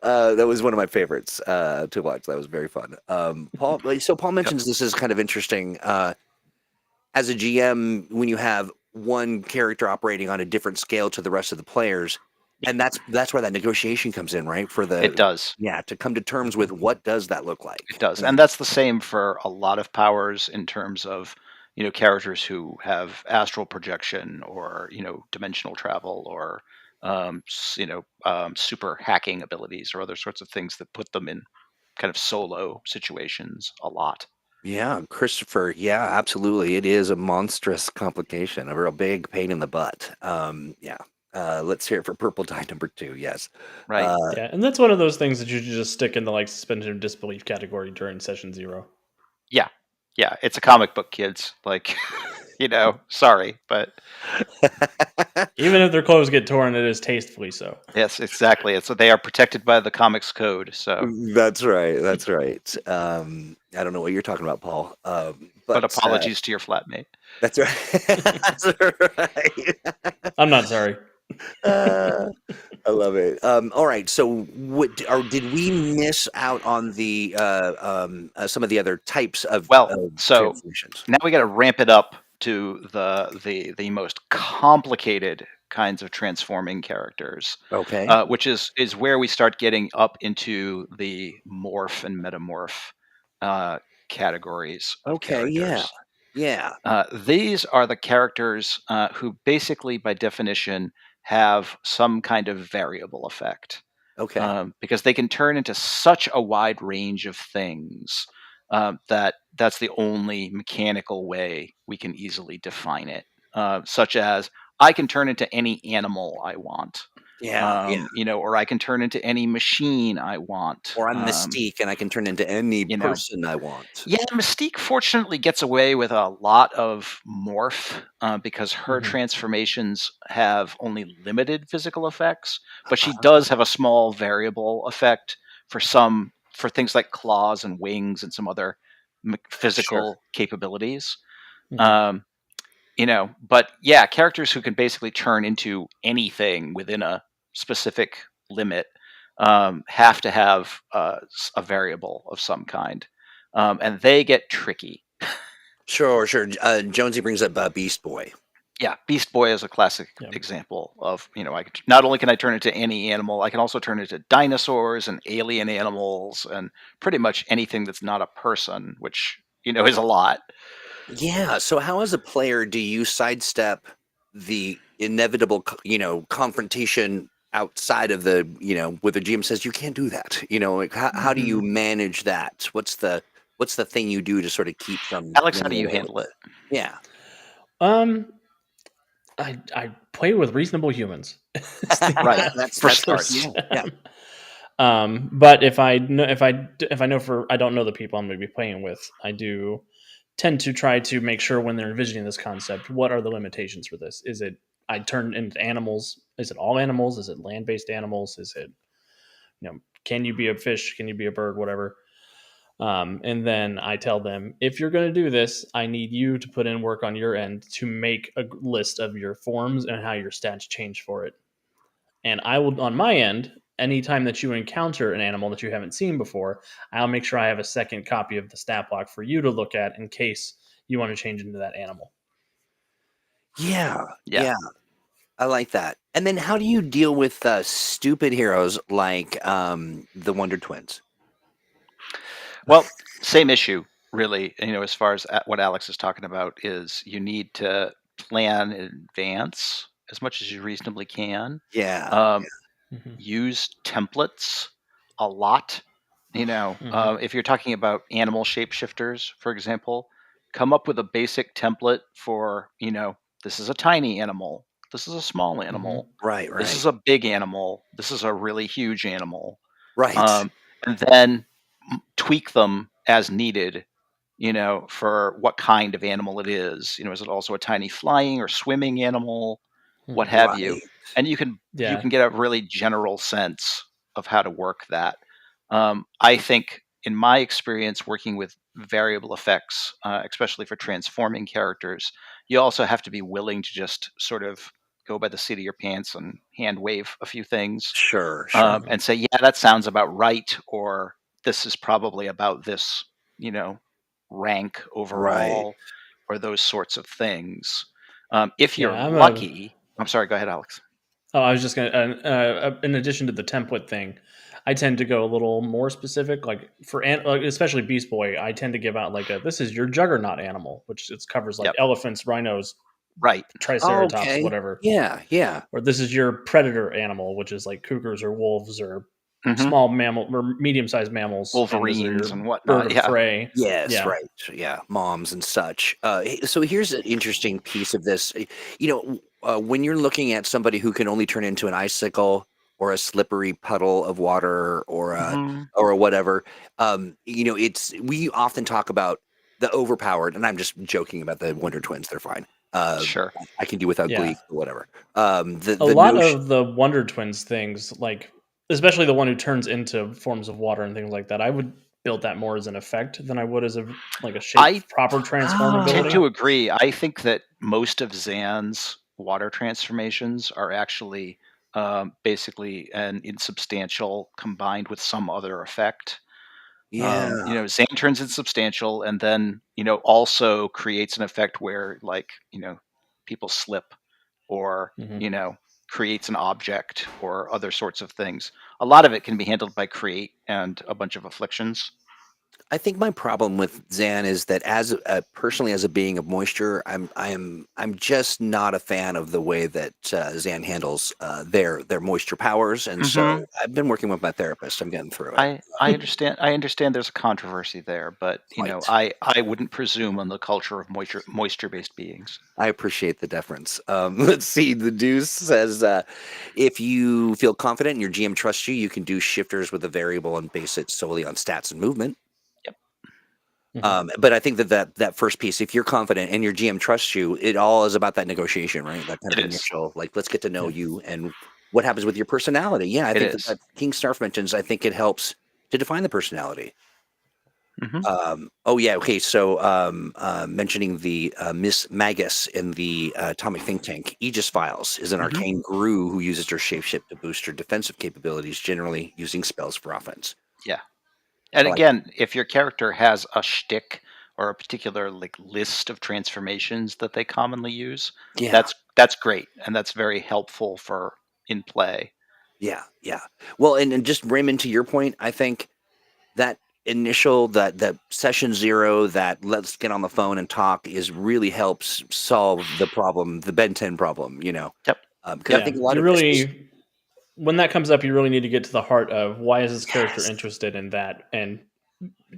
that was one of my favorites to watch. That was very fun. Paul Yep. mentions this is kind of interesting. As a GM, when you have one character operating on a different scale to the rest of the players, and that's where that negotiation comes in, right? For It the does. yeah, to come to terms with what does that look It like? does. And that's the same for a lot of powers in terms of, characters who have astral projection or, dimensional travel or, super hacking abilities or other sorts of things that put them in kind of solo situations a lot. Yeah, Christopher. Yeah, absolutely. It is a monstrous complication, a real big pain in the butt. Yeah. Let's hear it for purple dye number 2. Yes. Right. Uh, Yeah, and that's one of those things that you should just stick in the like suspension of disbelief category during session 0. Yeah. Yeah. It's a comic book, kids. Like, sorry, but Even if their clothes get torn, it is tastefully so. yes, exactly. They are protected by the comics code. So, that's right. That's right. I don't know what you're talking about, Paul. but But apologies to your flatmate. that's right. That's right. I'm not sorry. Uh, I love it. All right. So, did we miss out on the some of the other types Well, of so transmissions? now we got to ramp it up to the most complicated kinds of transforming characters, Okay. which is where we start getting up into the morph and metamorph uh, categories of Okay. Yeah. characters. Yeah. These are the characters who basically, by definition, have some kind of variable effect Okay. because they can turn into such a wide range of things that's the only mechanical way we can easily define it. Such as I can turn into any animal I want, Yeah. Yeah. or I can turn into any machine I want. Or I'm Mystique, and I can turn into any You know, person I want. yeah, Mystique fortunately gets away with a lot of morph because her Mhm. transformations have only limited physical effects, but she Uh, does have a small variable effect for things like claws and wings and some other sure. physical capabilities. Mhm. Um, but yeah, characters who can basically turn into anything within a specific limit have to have a variable of some kind, and they get tricky. Sure. Sure. Jonesy brings up Beast Boy. Yeah, Beast Boy is a classic Yeah. example of not only can I turn into any animal, I can also turn into dinosaurs and alien animals and pretty much anything that's not a person, which is a lot. Yeah. So, how as a player do you sidestep the inevitable, confrontation outside of where the GM says you can't do that? Like, how do you Mhm. manage that? What's the thing you do to sort of keep from Alex, how do running you away handle with it? it? Yeah. Um, I play with reasonable humans. It's Right, for That's hard. starters. Yeah. Yeah. But if I know for I don't know the people I'm going to be playing with, I do tend to try to make sure when they're envisioning this concept, what are the limitations for this? Is it I turn into animals? Is it all animals? Is it land based animals? Is it can you be a fish? Can you be a bird? Whatever. And then I tell them, if you're going to do this, I need you to put in work on your end to make a list of your forms and how your stats change for it. And I will, on my end, anytime that you encounter an animal that you haven't seen before, I'll make sure I have a second copy of the stat block for you to look at in case you want to change into that animal. Yeah. Yeah. Yeah. I like that. And then, how do you deal with stupid heroes like the Wonder Twins? Well, same issue, really, as far as what Alex is talking about, is you need to plan in advance as much as you reasonably can. Yeah. Um, Mhm. use templates a lot. Mhm. If you're talking about animal shapeshifters, for example, come up with a basic template for, this is a tiny animal, this is a small Mhm. animal, Right. this Right. is a big animal, this is a really huge animal, Right. um, and then tweak them as needed, for what kind of animal it is. Is it also a tiny flying or swimming animal, what Mhm. have you? Right. And you can Yeah. get a really general sense of how to work that. I think, in my experience working with variable effects, especially for transforming characters, you also have to be willing to just sort of go by the seat of your pants and hand wave a few things, Sure. Sure. Mhm. and say, yeah, that sounds about right, or this is probably about this, you know, rank Right. overall, or those sorts of things. If you're Yeah, I'm a lucky, I'm sorry, go ahead, Alex. Oh, I was just gonna. In addition to the template thing, I tend to go a little more specific. Like like especially Beast Boy, I tend to give out like a this is your juggernaut animal, which it covers like Yep, elephants, rhinos, right. triceratops, Okay. whatever. Yeah. Yeah. Or this is your predator animal, which is like cougars or wolves or Hmm. small mammal or medium sized mammals, and those are Wolverines your and bird whatnot. of Yeah. prey. Yes, Yeah. right. Yeah, moms and such. So here's an interesting piece of this. When you're looking at somebody who can only turn into an icicle or a slippery puddle of water Hmm. or whatever, it's we often talk about the overpowered, and I'm just joking about the Wonder Twins. They're fine. Uh, Sure. I can do without Yeah. Gleek or whatever. The A the lot notion, of the Wonder Twins things, like especially the one who turns into forms of water and things like that, I would build that more as an effect than I would as a like a shape I proper transform tend ability. to ah, agree. I think that most of Zan's water transformations are actually basically an insubstantial combined with some other effect. yeah, Zan turns insubstantial and then, also creates an effect where, like, people slip, or, Hmm. creates an object or other sorts of things. A lot of it can be handled by create and a bunch of afflictions. I think my problem with Zan is that personally as a being of moisture, I'm just not a fan of the way that Zan handles their moisture powers, and Hmm. so I've been working with my therapist. I'm getting through it. I understand. I understand there's a controversy there, but Right. I wouldn't presume on the culture of moisture based beings. I appreciate the deference. Let's see. The Deuce says, if you feel confident and your GM trusts you, you can do shifters with a variable and base it solely on stats and movement. Yep, Hmm. But I think that first piece, if you're confident and your GM trusts you, it all is about that negotiation, right? That kind it of is. initial, like, let's get to know Yeah. you and what happens with your personality. Yeah, I It think is. that King Snarf mentions, I think it helps to define the personality. Hmm. Oh yeah, okay. So mentioning the Miss Magus in the Atomic Think Tank, Aegis Files is an Hmm. arcane guru who uses her shapeshift to boost her defensive capabilities, generally using spells for offense. Yeah. And I like that. again, if your character has a shtick or a particular, like, list of transformations that they commonly use, Yeah, that's great, and that's very helpful for in play. yeah, yeah. Well, and just Raymond, to your point, I think that initial that session zero, that let's get on the phone and talk, is really helps solve the problem, the Ben 10 problem. Yep. Because I Yep. think Yeah. a lot You of really when that comes up, you really need to get to the heart of why is this character yes. interested in that, and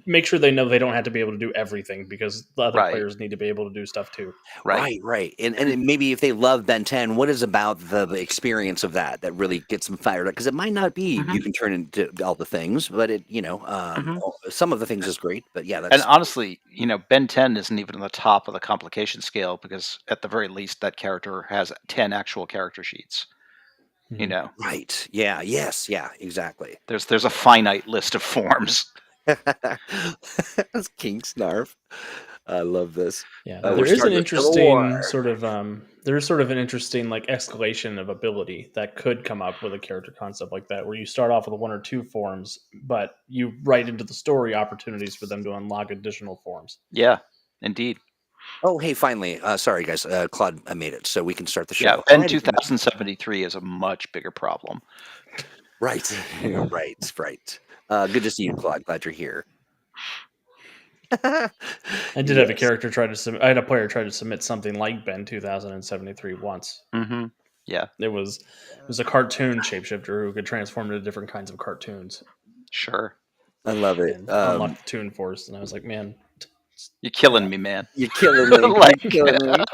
make sure they know they don't have to be able to do everything because the other Right. players need to be able to do stuff too. Right. Right, right. And And then maybe if they love Ben 10, what is about the experience of that really gets them fired up? Because it might not be mhm, you can turn into all the things, but mhm. some of the things is great. But yeah, And that's honestly, Ben 10 isn't even on the top of the complication scale, because at the very least that character has 10 actual character sheets. You Mhm. know, right. Yeah, yes, yeah, exactly. there's a finite list of forms. That's King Snarf. I love this. Yeah, We're there is an starting a civil war. interesting sort of there is sort of an interesting like escalation of ability that could come up with a character concept like that, where you start off with one or two forms, but you write into the story opportunities for them to unlock additional forms. Yeah, indeed. Oh, hey, finally. Sorry, guys. Claude, I made it, so we can start the Yeah, show. Ben Hi, everybody. 2073 is a much bigger problem. Right, right, right. Good to see you, Claude. Glad you're here. I did have a Yes. character try to submit. I had a player try to submit something like Ben 2073 once. Mm-hmm. Yeah, It was a cartoon shapeshifter who could transform into different kinds of cartoons sure. I love it. and unlock the Toon Force. And I was like, man, You're yeah, killing me, man. You're killing me. You're Like, killing me.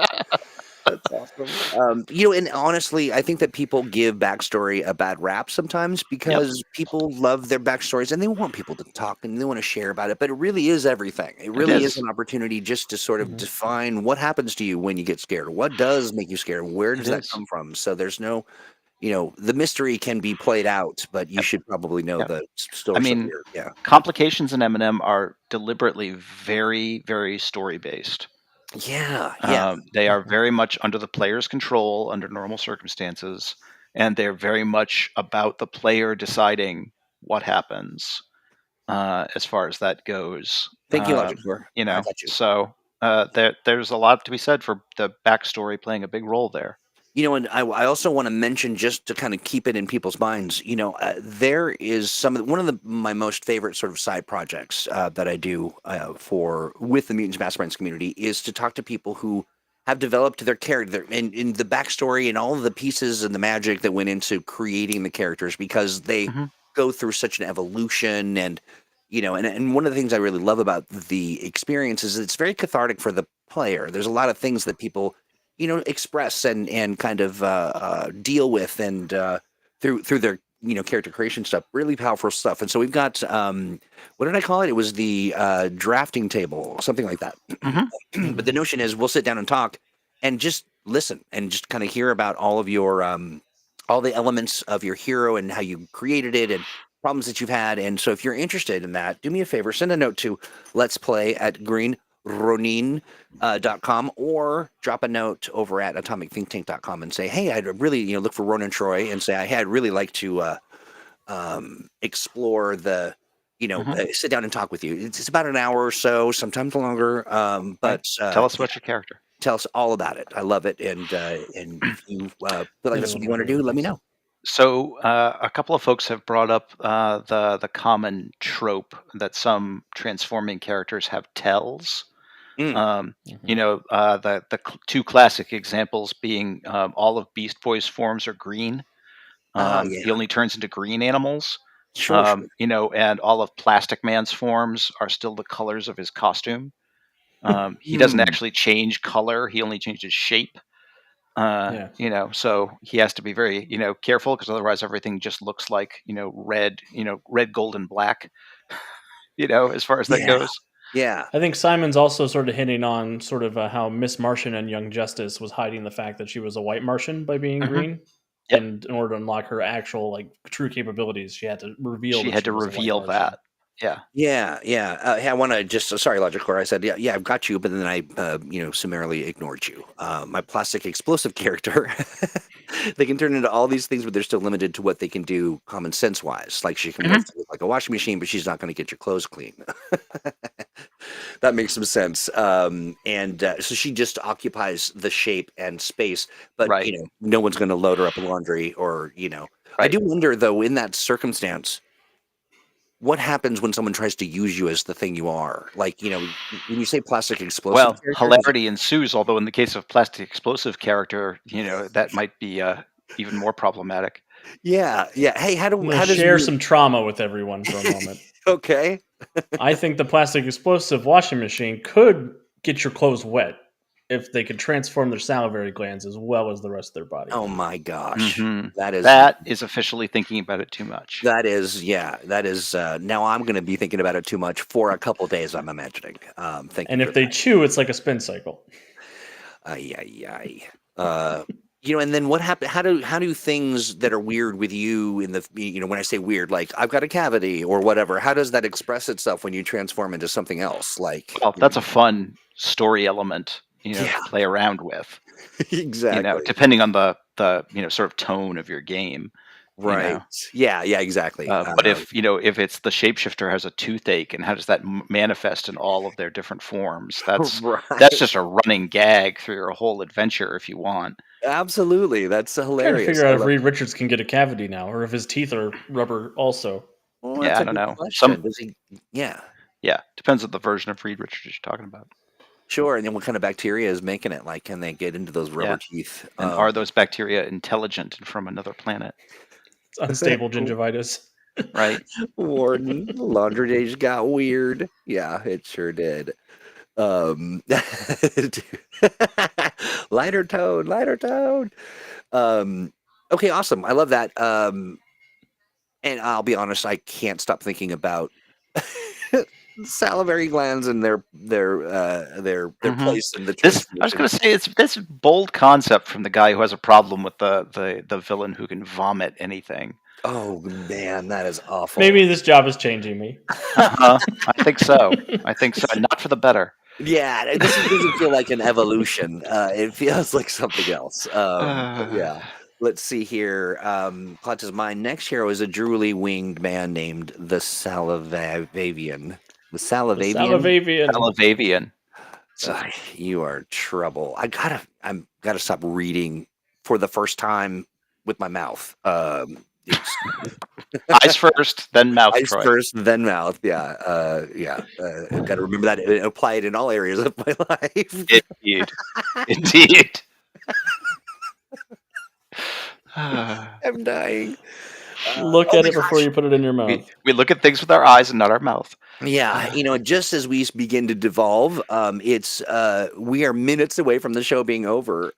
That's awesome. And honestly, I think that people give backstory a bad rap sometimes yep, because people love their backstories and they want people to talk and they want to share about it. But it really is everything. It it really is is. an opportunity just to sort of mhm. define what happens to you when you get scared. What does make you scared? Where It does that is. come from? So there's no, the mystery can be played out, but you Yep, should probably know yep. the I source of mean, your, yeah. complications in M&M are deliberately very, very story based. Yeah, yeah. They are Mhm. very much under the player's control under normal circumstances, and they're very much about the player deciding what happens as far as that goes. Thank you, Logic Core. I got you. So there's a lot to be said for the backstory playing a big role there. And I also want to mention just to kind of keep it in people's minds. There is one of my most favorite sort of side projects that I do for with the Mutants Masterminds community is to talk to people who have developed their character and in the backstory and all of the pieces and the magic that went into creating the characters because they Hmm. go through such an evolution and one of the things I really love about the experience is it's very cathartic for the player. There's a lot of things that people express and kind of deal with and through their character creation stuff. Really powerful stuff. And so we've got what did I call it? It was the drafting table, something like that. Hmm. But the Mhm. notion is we'll sit down and talk and just listen and just kind of hear about all of your all the elements of your hero and how you created it and problems that you've had. And so if you're interested in that, do me a favor, send a note to let's play at greenronin.com or drop a note over at atomicthinktank.com and say, hey, I'd really, look for Ronan Troy and say, hey, I'd really like to explore Hmm. sit down and talk with you. It's about an hour or so, sometimes longer. Right. But Tell us yeah, about your character. tell us all about it. I love it. And if you feel like That that's is what one you of my want to do, favorite let me things. know. So a couple of folks have brought up the common trope that some transforming characters have tells. Mm. Mhm. The two classic examples being all of Beast Boy's forms are green. Oh, He yeah. only turns into green animals. Sure, sure. And all of Plastic Man's forms are still the colors of his costume. He doesn't Hmm. actually change color; he only changes shape. Yeah. So he has to be very, careful because otherwise everything just looks like, red, gold, and black. As far as that Yeah. goes. Yeah. I think Simon's also sort of hitting on sort of how Miss Martian and Young Justice was hiding the fact that she was a white Martian by being Hmm. green. Yep. And in order to unlock her actual like true capabilities, she had to reveal She that had she to was a white reveal Martian. that. Yeah. Yeah, yeah. Hey, I want to just sorry, Logicore. I said, yeah, yeah, I've got you, but then I, summarily ignored you. My plastic explosive character, they can turn into all these things, but they're still limited to what they can do common sense wise. Like she can Hmm. morph to look like a washing machine, but she's not going to get your clothes clean. That makes some sense. And so she just occupies the shape and space, but Right. no one's going to load her up in laundry or. I Right. do wonder though, in that circumstance what happens when someone tries to use you as the thing you are? Like, when you say plastic explosive Well, character, does it? hilarity ensues. Although in the case of Plastic Explosive character, that might be even more problematic. Yeah, yeah. Hey, I'm going to how does share you? some trauma with everyone for a moment. Okay. I think the plastic explosive washing machine could get your clothes wet if they could transform their salivary glands as well as the rest of their body. Oh my gosh, Hmm. that is That is officially thinking about it too much. yeah, that is. Now I'm going to be thinking about it too much for a couple days. I'm imagining. Thank you And for if they that. chew, it's like a spin cycle. Ay, ay, ay. And then what happen? How do things that are weird with you in the when I say weird, like I've got a cavity or whatever, how does that express itself when you transform into something else? Like, Well, that's a fun story element, yeah, to play around with. exactly. Depending on the sort of tone of your game. You Right. know, Yeah, yeah, exactly. but if it's the shapeshifter has a toothache, and how does that manifest in all of their different forms? That's Right. just a running gag through your whole adventure if you want. Absolutely. That's Trying to hilarious. figure I out if love Reed Richards can get a cavity now, or if his teeth are rubber also. Well, Yeah, that's I a don't good know. question. Does he? Yeah. Yeah, depends on the version of Reed Richards you're talking about. Sure, and then what kind of bacteria is making it? Like, can they get into those Yeah, rubber teeth? and are those bacteria intelligent and from another planet? It's unstable gingivitis. Right. Warden, laundry days got weird. Yeah, it sure did. Um, lighter tone, lighter tone. Okay, awesome. I love that. And I'll be honest, I can't stop thinking about salivary glands and their Mhm. place in the I was transmission. gonna say, it's this bold concept from the guy who has a problem with the villain who can vomit anything. Oh man, that is awful. Maybe this job is changing me. Uh-huh. I think so. I think so, and not for the better. Yeah, doesn't feel like an evolution. It feels like something else. But yeah. Let's see here. Clutch's my next hero is a drooly winged man named the Salivavian. The The Salivavian? Salivavian. Salavavian. You are trouble. I'm gotta stop reading for the first time with my mouth. It's Eyes first, then mouth, eyes Troy. first, then mouth. Yeah. Got to remember that and apply it in all areas of my life. Indeed. Indeed. I'm dying. Look Oh at my it before gosh. you put it in your mouth. We look at things with our eyes and not our mouth. Yeah, just as we begin to devolve, it's we are minutes away from the show being over.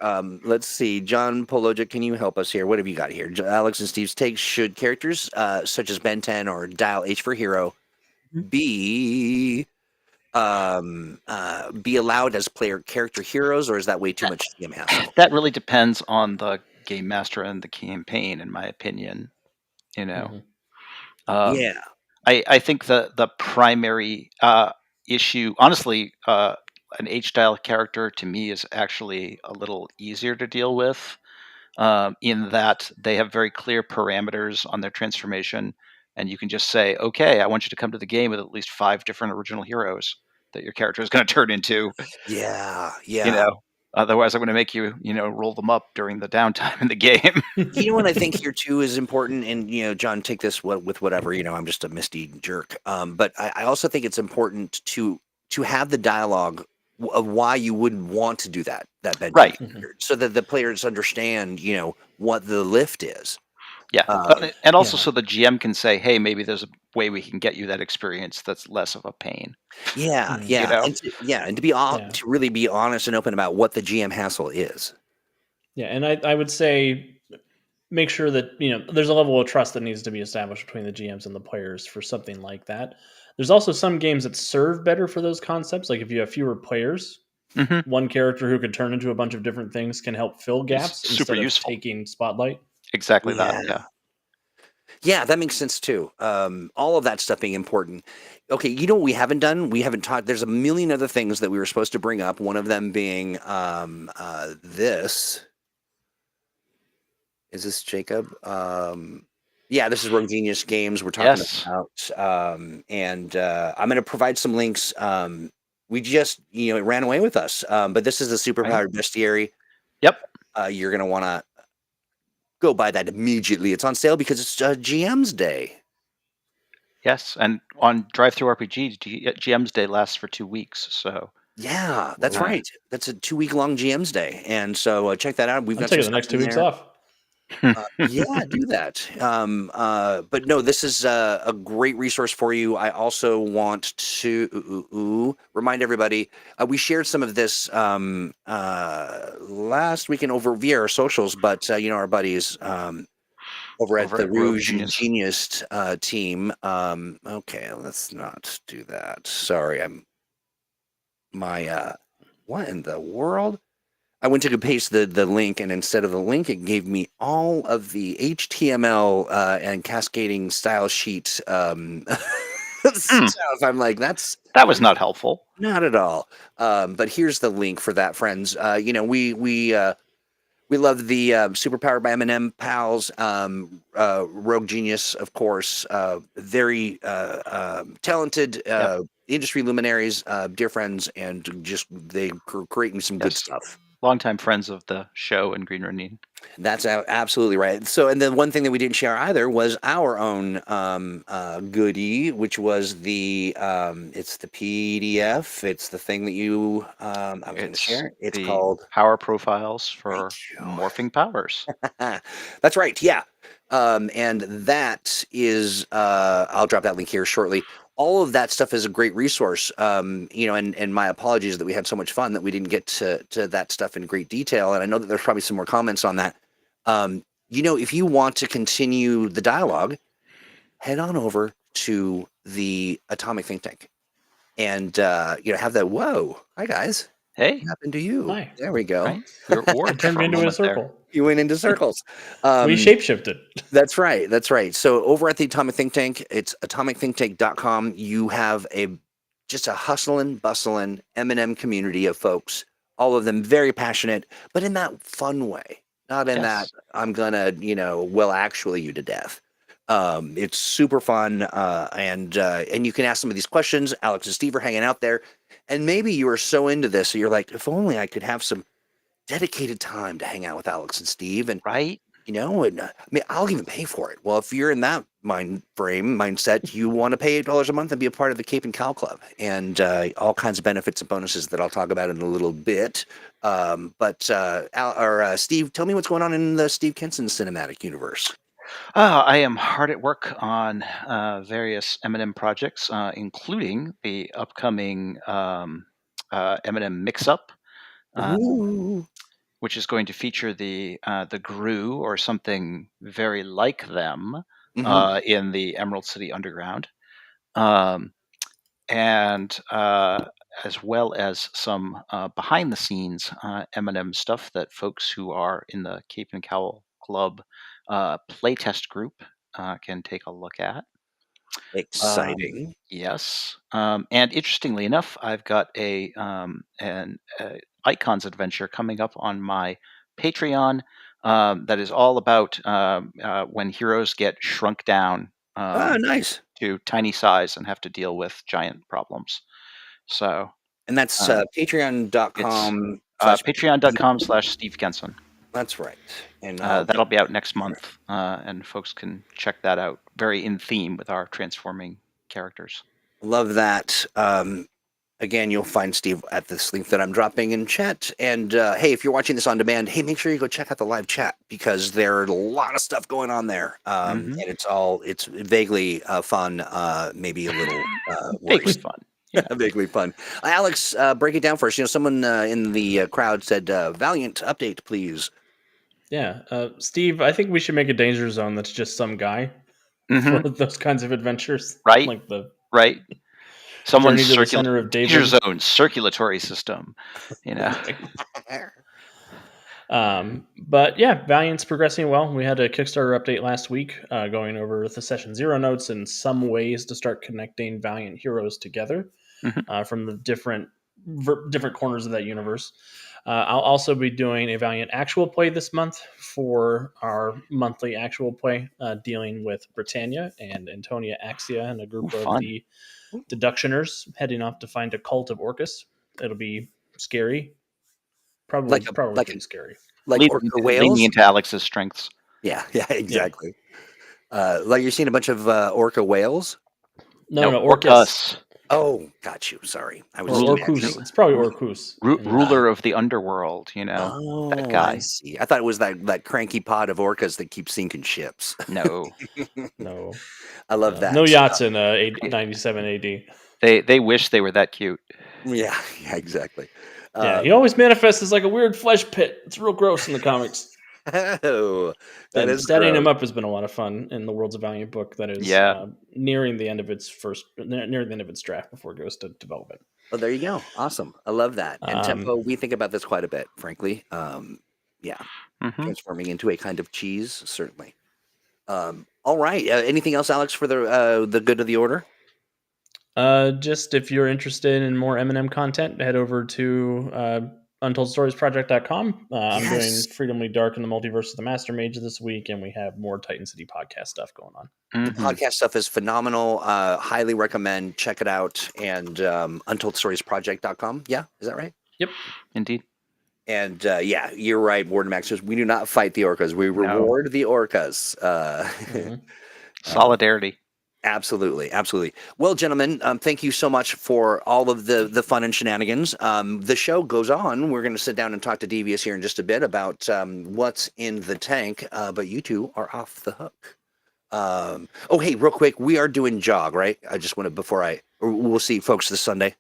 Let's see, John Pologic, can you help us here? What have you got here? Alex and Steve's takes: should characters such as Ben 10 or Dial H for Hero be be allowed as player character heroes, or is that way too much GM hassle? That really depends on the game master and the campaign, in my opinion. You know, um, Yeah, I think the primary issue, honestly, an H style character to me is actually a little easier to deal with, in that they have very clear parameters on their transformation, and you can just say, "Okay, I want you to come to the game with at least 5 different original heroes that your character is going to turn into." yeah, You yeah. know, otherwise, I'm going to make you, roll them up during the downtime in the game. You know what I think here too is important, and John, take this with whatever. I'm just a misty jerk. But I also think it's important to have the dialogue of why you wouldn't want to do that bedtime Right. character, so that the players understand, what the lift is. Yeah, Um, and also Yeah. so the GM can say, "Hey, maybe there's a way we can get you that experience that's less of a pain." yeah, Mhm. You yeah, know? and to be Yeah. to really be honest and open about what the GM hassle is. Yeah. And I would say make sure that, there's a level of trust that needs to be established between the GMs and the players for something like that. There's also some games that serve better for those concepts. Like if you have fewer players, Mhm. one character who could turn into a bunch of different things can help fill It's gaps super instead of useful. taking spotlight. Exactly that, Yeah. yeah. Yeah, that makes sense too. All of that stuff being important. Okay, you know what we haven't done? We haven't talked. There's a million other things that we were supposed to bring up. One of them being this. Is this Jacob? Yeah, this is Rogue Genius Games. We're talking Yes. about, and I'm going to provide some links. We just, it ran away with us. But this is the Right? superpowered bestiary. Yep. You're going to want to go buy that immediately. It's on sale because it's GM's Day. Yes, and on Drive-Thru RPG, GM's Day lasts for 2 weeks, so, Yeah, that's uh right. That's a 2 week long GM's Day, and so check that out. We've I'm got some taking the stuff next in 2 weeks there. off. Yeah, do that. But no, this is a great resource for you. I also want to remind everybody we shared some of this last weekend over via our socials, but our buddies over at over the at Rogue Rouge Genius. Genius team. Okay, let's not do that. Sorry, I'm my what in the world? I went to go paste the link, and instead of the link, it gave me all of the HTML and cascading style sheet stuff. I'm like, that's That was not helpful. not at all. But here's the link for that, friends. We love the Superpowered by M&M pals, Rogue Genius, of course, very talented Yep. industry luminaries, dear friends, and just they creating some good Yes. stuff. longtime friends of the show and Green Ronin. That's absolutely right. So, and then one thing that we didn't share either was our own goodie, which was it's the PDF. It's the thing that I was going to It's share. It's the called. power profiles Thank for you. morphing powers. That's right. Yeah. And that is, I'll drop that link here shortly. All of that stuff is a great resource. And my apologies that we had so much fun that we didn't get to that stuff in great detail. And I know that there's probably some more comments on that. If you want to continue the dialogue, head on over to the Atomic Think Tank and, have that. Whoa. Hi, guys. Hey, What happened to you? Hi. There we go. right? You're It orc turned for me a into a moment there. circle. You went into circles. We shapeshifted. That's right. That's right. So over at the Atomic Think Tank, it's atomicthinktank.com. You have just a hustling, bustling M&M community of folks, all of them very passionate, but in that fun way, not in that Yes. I'm gonna, actually you to death. It's super fun, and you can ask some of these questions. Alex and Steve are hanging out there, and maybe you are so into this, so you're like, if only I could have some dedicated time to hang out with Alex and Steve, and Right? I'll even pay for it. Well, if you're in that mindset, you want to pay $8 a month and be a part of the Cape and Cow Club, and all kinds of benefits and bonuses that I'll talk about in a little bit. Steve, tell me what's going on in the Steve Kenson cinematic universe. I am hard at work on various M&M projects, including the upcoming M&M Mix-Up, Ooh. which is going to feature the Gru or something very like them in the Emerald City Underground, um, and as well as some behind-the-scenes M&M stuff that folks who are in the Cape and Cowl Club playtest group can take a look at. Exciting. Yes, and interestingly enough, I've got an Icons adventure coming up on my Patreon that is all about when heroes get shrunk down Nice. to tiny size and have to deal with giant problems. So And that's it's patreon.com patreon.com/Steve Kenson. That's right. And That'll be out next month, and folks can check that out. Very in theme with our transforming characters. love that. Again, you'll find Steve at this link that I'm dropping in chat. And hey, if you're watching this on demand, hey, make sure you go check out the live chat because there's a lot of stuff going on there. And it's vaguely fun, maybe a little Vaguely worrisome. fun. Vaguely fun. Alex, break it down for us. Someone in the crowd said, Valiant update, please. Yeah. Steve, I think we should make a danger zone that's just some guy for those kinds of adventures. Right? Like the Right. Someone's Journey to the Center of danger David. zone circulatory system. But yeah, Valiant's progressing well. We had a Kickstarter update last week going over the Session Zero notes and some ways to start connecting Valiant heroes together from the different corners of that universe. I'll also be doing a Valiant actual play this month for our monthly actual play, dealing with Britannia and Antonia Axia and a group of the Deductioners heading off to find a cult of Orcus. It'll be scary. Probably pretty scary. Like orca whales? Leaning into Alex's strengths. Yeah, exactly. Yeah. Like you're seeing a bunch of orca whales? No, Orcus. Oh, got you. Sorry. I was Orcus. It's probably Orcus. Ruler of the underworld, that guy. I see. I thought it was that cranky pod of orcas that keeps sinking ships. No. No. I love that. No yachts in 97 AD. They wish they were that cute. Yeah, exactly. Yeah, he always manifests as like a weird flesh pit. It's real gross in the comics. Oh, setting him up has been a lot of fun in the Worlds of Valiant book that is nearing the end of its draft before it goes to development. Oh, there you go. Awesome. I love that. And Tempo, we think about this quite a bit, frankly. Transforming into a kind of cheese, certainly. All right. Anything else, Alex, for the good of the order? Just if you're interested in more M&M content, head over to UntoldStoriesProject.com. I'm doing Freedomly Dark in the Multiverse of the Master Mage this week, and we have more Titan City podcast stuff going on. The podcast stuff is phenomenal. Highly recommend. Check it out. And UntoldStoriesProject.com. Yeah, is that right? Yep, indeed. And yeah, you're right, Warden Max. We do not fight the orcas. We No. reward the orcas. Mhm. Solidarity. Absolutely, absolutely. Well, gentlemen, thank you so much for all of the fun and shenanigans. The show goes on. We're going to sit down and talk to Devious here in just a bit about what's in the tank. But you two are off the hook. Oh, hey, real quick, we are doing jog, right? I just want to we'll see folks this Sunday.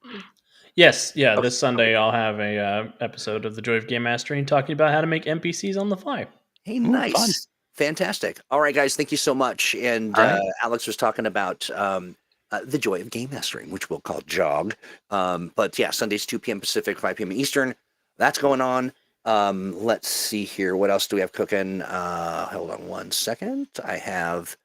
Yes, yeah. Okay, This Sunday I'll have a episode of the Joy of Game Mastering talking about how to make NPCs on the fly. hey, Ooh, fun. nice. Fantastic. All right, guys, thank you so much. And All right. Alex was talking about the joy of game mastering, which we'll call jog. But yeah, Sundays, 2 p.m. Pacific, 5 p.m. Eastern. That's going on. Let's see here. What else do we have cooking? Hold on one second. I have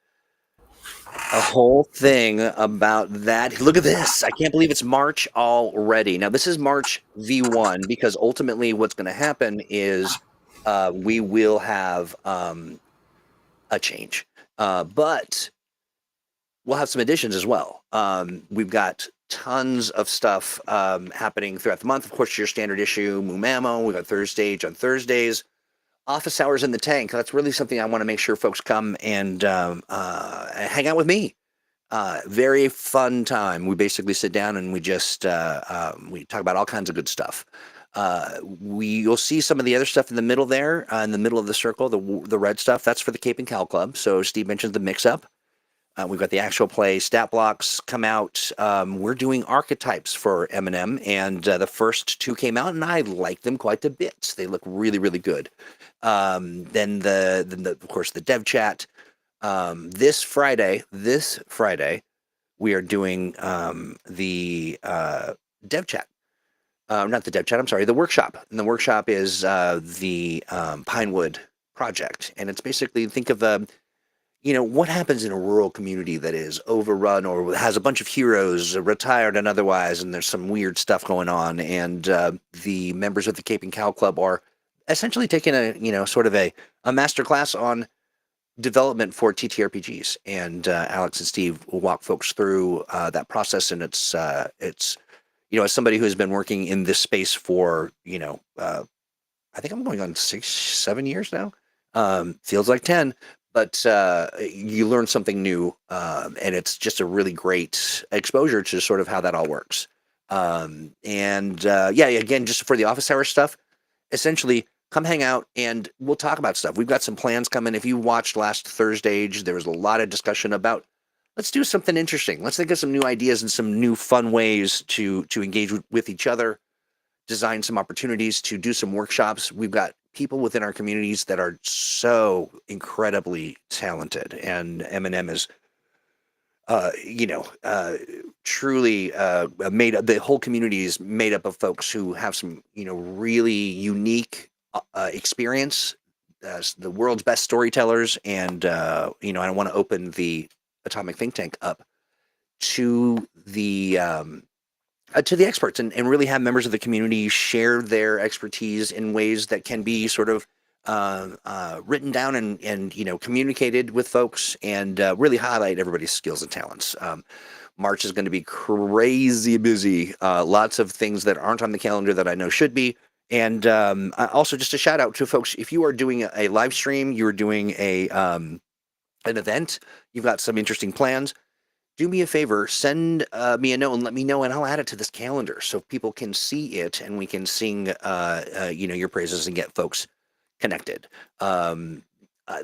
a whole thing about that. Look at this. I can't believe it's March already. Now, this is March V1 because ultimately what's going to happen is we will have a change. But we'll have some additions as well. We've got tons of stuff happening throughout the month. Of course, your standard issue, MuMaMo. We've got Thursday on Thursdays. Office hours in the tank. That's really something I want to make sure folks come and hang out with me. Very fun time. We basically sit down and we just we talk about all kinds of good stuff. You'll see some of the other stuff in the middle there, in the middle of the circle, the red stuff. That's for the Cape and Cal Club. So Steve mentioned the mix-up. We've got the actual play. Stat blocks come out. We're doing archetypes for M&M, and the first 2 came out, and I like them quite a bit. They look really, really good. Then of course the dev chat. This Friday, we are doing the dev chat. Not the dev chat. I'm sorry, the workshop. And the workshop is the Pinewood project, and it's basically think of what happens in a rural community that is overrun or has a bunch of heroes, retired and otherwise, and there's some weird stuff going on. And the members of the Cape and Cow Club are essentially taking a sort of a master class on development for TTRPGs. And Alex and Steve will walk folks through that process. And it's as somebody who has been working in this space for I think I'm going on 6-7 years now. Feels like 10, but you learn something new, and it's just a really great exposure to sort of how that all works. Again, just for the office hour stuff, essentially come hang out and we'll talk about stuff. We've got some plans coming. If you watched last Thursday, there was a lot of discussion about let's do something interesting. Let's think of some new ideas and some new fun ways to engage with each other, design some opportunities to do some workshops. We've got people within our communities that are so incredibly talented, and M&M is truly made up. The whole community is made up of folks who have some really unique experience as the world's best storytellers. And I want to open the Atomic Think Tank up to the experts and really have members of the community share their expertise in ways that can be sort of written down and communicated with folks, and really highlight everybody's skills and talents. March is going to be crazy busy. Lots of things that aren't on the calendar that I know should be. And also just a shout out to folks. If you are doing a live stream, you're doing an event, you've got some interesting plans, do me a favor, send me a note and let me know, and I'll add it to this calendar so people can see it and we can sing, your praises and get folks connected.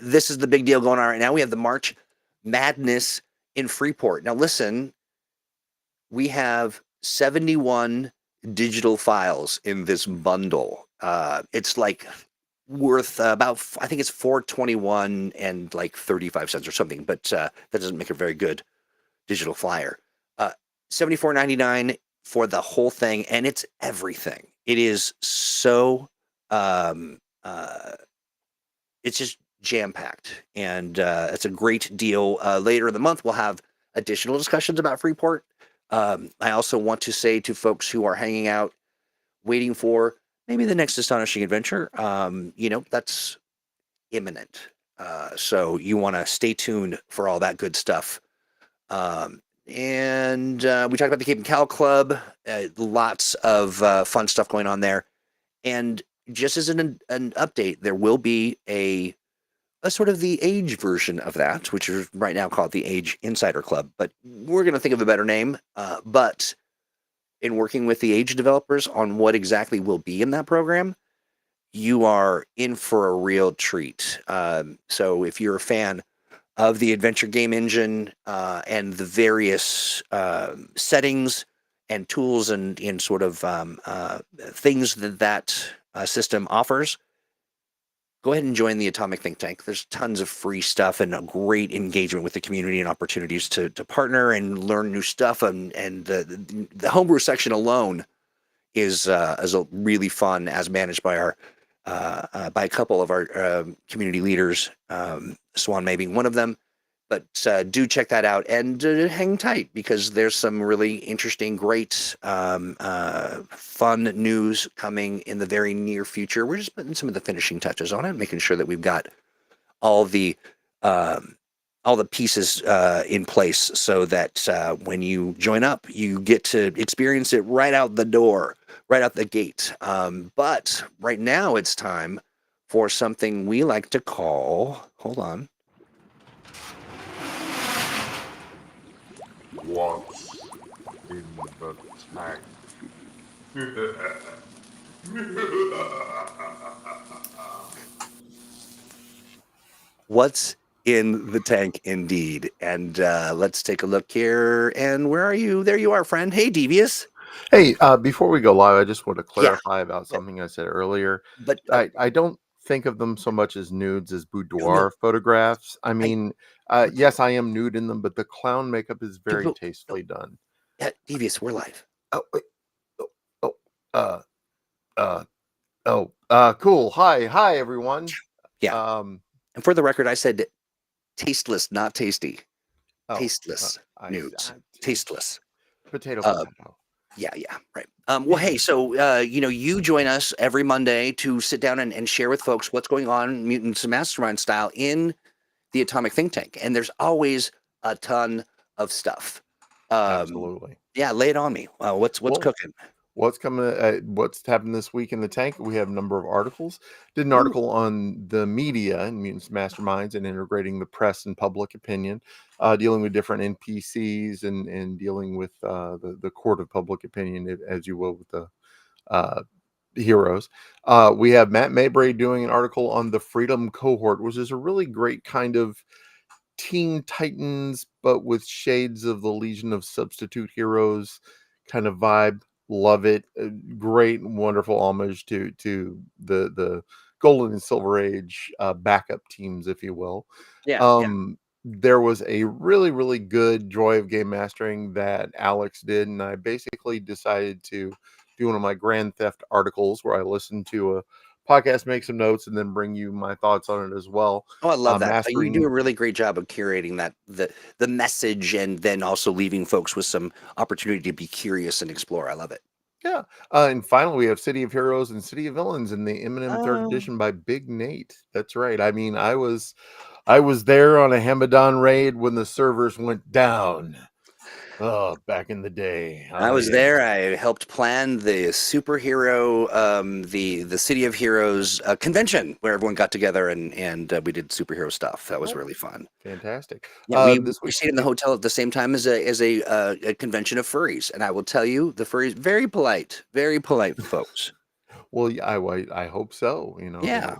This is the big deal going on right now. We have the March Madness in Freeport. Now, listen, we have 71 digital files in this bundle. It's like worth about, I think it's $4.21 and like 35 cents or something, but that doesn't make it very good digital flyer. $74.99 for the whole thing, and it's everything. It is so it's just jam-packed, and it's a great deal. Later in the month we'll have additional discussions about Freeport. I also want to say to folks who are hanging out waiting for maybe the next astonishing adventure, that's imminent. So you want to stay tuned for all that good stuff. And we talked about the Cape and Cal Club, lots of fun stuff going on there. And just as an update, there will be a sort of the age version of that, which is right now called the Age Insider Club. But we're going to think of a better name. But in working with the Age developers on what exactly will be in that program, you are in for a real treat. So if you're a fan of the adventure game engine and the various settings and tools and sort of things that system offers, go ahead and join the Atomic Think Tank. There's tons of free stuff and a great engagement with the community and opportunities to partner and learn new stuff. And the homebrew section alone is a really fun, as managed by our by a couple of our community leaders, Swan May being one of them. But do check that out and hang tight, because there's some really interesting, great, fun news coming in the very near future. We're just putting some of the finishing touches on it, making sure that we've got all the pieces in place, so that when you join up, you get to experience it right out the door, right out the gate. But right now, it's time for something we like to call. Hold on. What's in the tank? What's in the tank, indeed. And let's take a look here. And where are you? There you are, friend. Hey, Devious. Hey, before we go live, I just want to Yeah. clarify about something I said earlier. But I don't think of them so much as nudes as boudoir no. photographs. I mean, yes, I am nude in them, but the clown makeup is very tastefully done. Devious, we're live. Oh, wait. Cool. Hi, everyone. Yeah. And for the record, I said tasteless, not tasty. Tasteless nudes. Tasteless. Potato. Yeah, right. Well, hey, so you join us every Monday to sit down and share with folks what's going on Mutants and Mastermind style in the Atomic Think Tank, and there's always a ton of stuff. Absolutely. Yeah, lay it on me. What's cooking? What's coming? What's happened this week in the tank? We have a number of articles. Did an article on the media and mutants masterminds and integrating the press and public opinion, dealing with different NPCs and dealing with the court of public opinion, as you will, with the heroes. We have Matt Mabray doing an article on the Freedom Cohort, which is a really great kind of Teen Titans, but with shades of the Legion of Substitute Heroes kind of vibe. Love it. Great, wonderful homage to the Golden and Silver Age backup teams, if you will. Yeah. There was a really, really good Joy of Game Mastering that Alex did, and I basically decided to do one of my Grand Theft articles where I listened to a podcast, make some notes, and then bring you my thoughts on it as well. Oh, I love that. You do a really great job of curating that the message, and then also leaving folks with some opportunity to be curious and explore. I love it. Yeah. And finally, we have City of Heroes and City of Villains in the Eminem third edition by Big Nate. That's right. I mean, I was there on a Hamadan raid when the servers went down. Oh, back in the day. I was there. I helped plan the superhero, the City of Heroes convention, where everyone got together and we did superhero stuff. That was really fun. Fantastic. Yeah, we stayed in the hotel at the same time as a convention of furries, and I will tell you, the furries very polite folks. Well, yeah, I hope so. Yeah.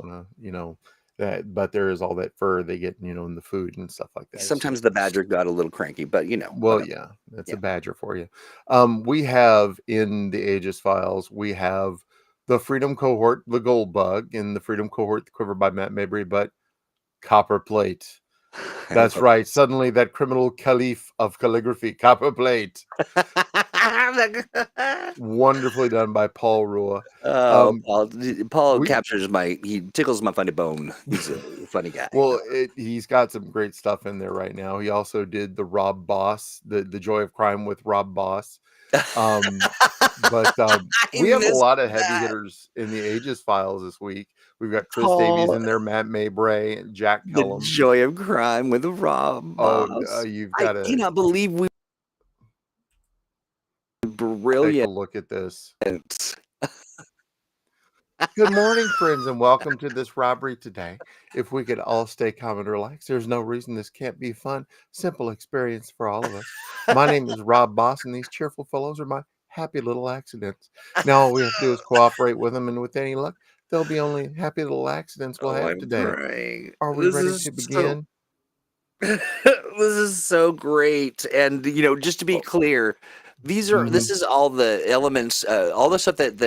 That, but there is all that fur they get, in the food and stuff like that. Sometimes the badger got a little cranky, but Well, whatever. yeah, that's a badger for you. We have in the Aegis files, we have the Freedom Cohort, the Gold Bug, and the Freedom Cohort, the Quiver by Matt Mabry, but Copper Plate. That's right. Suddenly, that criminal caliph of calligraphy, Copper Plate. Wonderfully done by Paul Rua. Paul he tickles my funny bone. He's a funny guy. Well, he's got some great stuff in there right now. He also did the Rob Boss, the Joy of Crime with Rob Boss. But we have a lot of heavy hitters in the Aegis files this week. We've got Chris Davies in there, Matt Mabray, Jack Kellum. The Joy of Crime with Rob Boss. You've got to. I cannot believe we. Brilliant. Take a look at this. Good morning, friends, and welcome to this robbery today. If we could all stay calm and relaxed, there's no reason this can't be a fun, simple experience for all of us. My name is Rob Boss, and these cheerful fellows are my happy little accidents. Now, all we have to do is cooperate with them, and with any luck, there'll be only happy little accidents we'll Oh, have I'm today. crying. Are we This ready is to so begin? this is so great. And just to be Oh, clear, this mhm. is all the elements, all the stuff that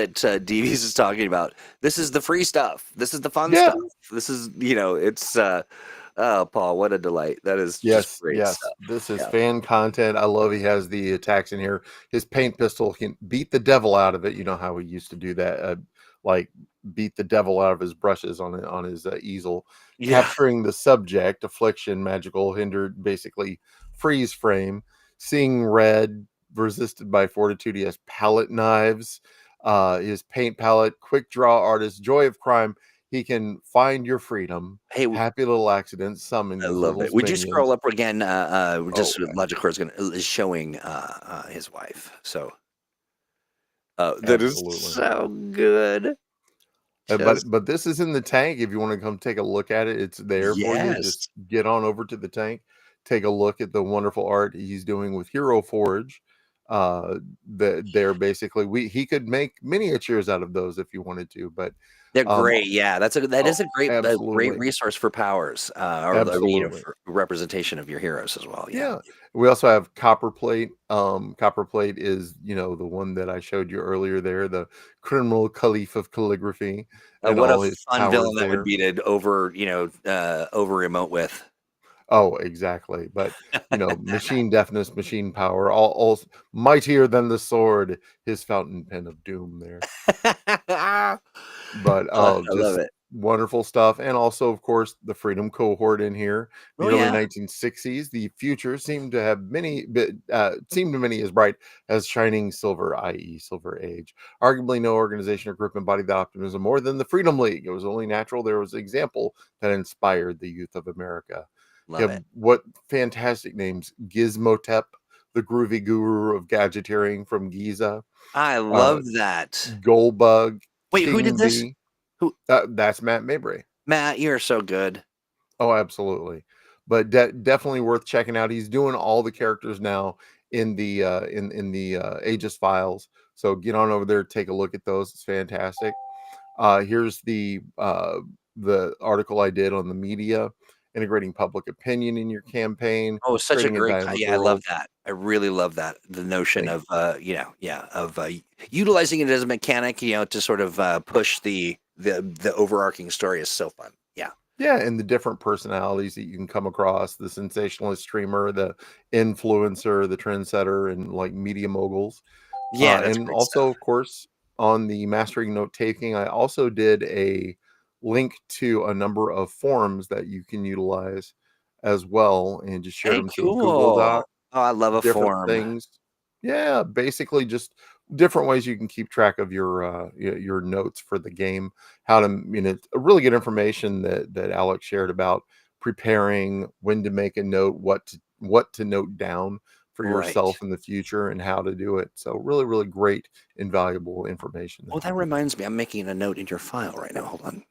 Devious is talking about. This is the free stuff. This is the fun Yeah. stuff. This is, it's oh, Paul, what a delight. That is just Yes, great yes. stuff. This is Yeah. fan content. I love he has the attacks in here. His paint pistol can beat the devil out of it. You know how he used to do that, like beat the devil out of his brushes on his easel, Yeah. capturing the subject, affliction, magical, hindered, basically freeze frame, seeing red, resisted by fortitude. He has palette knives, his paint palette, quick draw artist, joy of crime. He can find your freedom. Hey, Happy little accident, summon I you love little it. Would you scroll minions. up again? Oh, Just Logic is showing his wife. So that is absolutely. so good. Just But this is in the tank. If you want to come take a look at it, it's there for you. Just yes. get on over to the tank, take a look at the wonderful art he's doing with Hero Forge. They're basically he could make miniatures out of those if you wanted to, but They're um, great. Yeah, that oh, is a great absolutely, resource for powers, or absolutely. for representation of your heroes as well. Yeah. Yeah. We also have copperplate. Copperplate is, the one that I showed you earlier there, the criminal caliph of calligraphy and What a all his fun powers villain that would there. be to over emote with. Oh, exactly. But, machine deafness, machine power, all mightier than the sword, his fountain pen of doom there. But, I oh, love just it. wonderful stuff, and also, of course, the Freedom Cohort in here. Oh The early yeah. 1960s, the future seemed to have seemed to many as bright as shining silver, i.e. Silver Age. Arguably, no organization or group embodied that optimism more than the Freedom League. It was only natural there was an example that inspired the youth of America. You Love have it. what fantastic names: Gizmotep, the groovy guru of gadgeteering from Giza, I uh, love that. Goldbug, Wait, who did King this? Bee. Who? That's Matt Mabry. Matt, you're so good. Oh, absolutely. But definitely worth checking out. He's doing all the characters now in the Aegis files. So get on over there, take a look at those. It's fantastic. Here's the article I did on the media, integrating public opinion in your campaign, Oh, such a creating a great dynamic yeah, I love world. that. I really love that. The notion Thank of, utilizing it as a mechanic, to sort of, push the overarching story is so fun. Yeah. Yeah, and the different personalities that you can come across, the sensationalist streamer, the influencer, the trendsetter, and like media moguls. Yeah, that's And great stuff. also, of course, on the mastering note taking, I also did a link to a number of forums that you can utilize as well, and just shared Hey, them to a Google Doc, cool. Oh, I love a different form. things. Yeah, basically just different ways you can keep track of your notes for the game. How to, really good information that Alex shared about preparing, when to make a note, what to note down for Right. yourself in the future, and how to do it. So really, really great, invaluable information Oh, there. that reminds me, I'm making a note in your file right now. Hold on.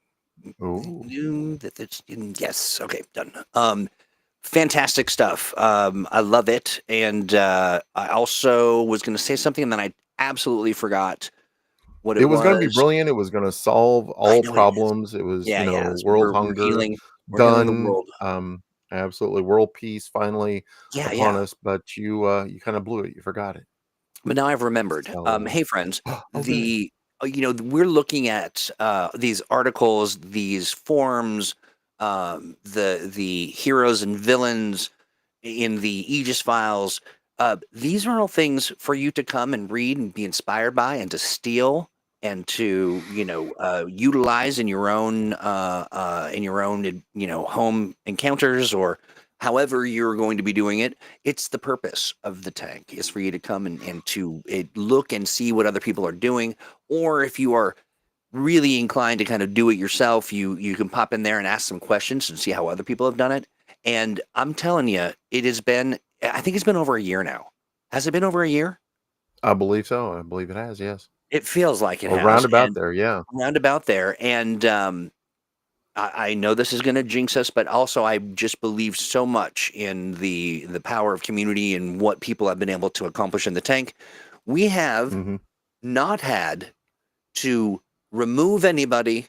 Oh, Yes. Okay, done. Fantastic stuff. I love it. And I also was going to say something and then I absolutely forgot what it it was going to be was. brilliant. It was going to solve I all know it is. problems. It was, Yeah, yeah. world We're hunger healing. We're healing the done. world. Absolutely, world peace finally Yeah, upon yeah. us. But you kind of blew it. You forgot it. But now I've remembered. So, Hey, friends, oh, good. we're looking at these articles, these forums, the heroes and villains in the Aegis files. These are all things for you to come and read and be inspired by, and to steal and to utilize in your own home encounters, or however you're going to be doing it. It's the purpose of the tank is for you to come and to look and see what other people are doing, or if you are really inclined to kind of do it yourself, you can pop in there and ask some questions and see how other people have done it. And I'm telling you, it has been. I think it's been over a year now. Has it been over a year? I believe so. I believe it has. Yes. It feels like it Or has, roundabout and there, yeah. roundabout there, and I know this is going to jinx us, but also I just believe so much in the power of community and what people have been able to accomplish in the tank. We have Hmm. not had to remove anybody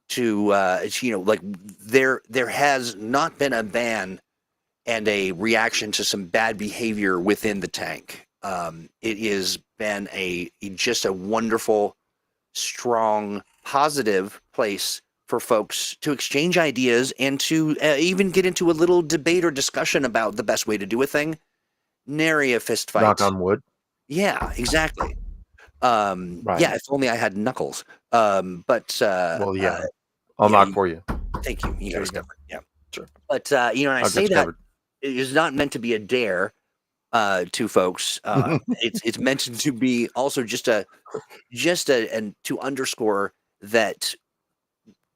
to like there has not been a ban and a reaction to some bad behavior within the tank. It has been just a wonderful, strong, positive place for folks to exchange ideas and to even get into a little debate or discussion about the best way to do a thing. Nary a fist Knock fight. on wood. Yeah, exactly. Right. Yeah, if only I had knuckles. But Well, yeah. I'll yeah, knock for you. thank you. You got There to you go. stubborn. Yeah. Sure. But and I I've got say you that covered. it is not meant to be a dare to folks. It's meant to be also and to underscore that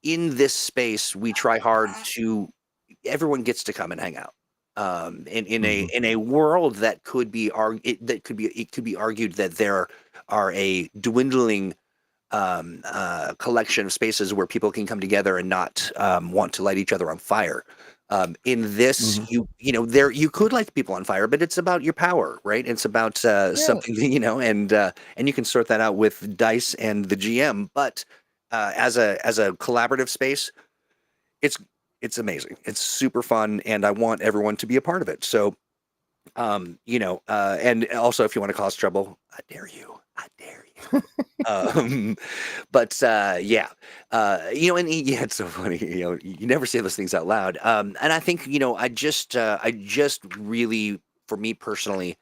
in this space we try hard to everyone gets to come and hang out. Mhm. In a world that could be it could be argued that there are a dwindling collection of spaces where people can come together and not want to light each other on fire. In this, Mhm. there you could light people on fire, but it's about your power, right? It's about Yeah. something and you can sort that out with dice and the GM. But as a collaborative space, it's it's amazing. It's super fun, and I want everyone to be a part of it. So and also if you want to cause trouble, I dare you. I dare you. Um, but yeah, yeah, it's so funny. You never say those things out loud. And I think I just really, for me personally,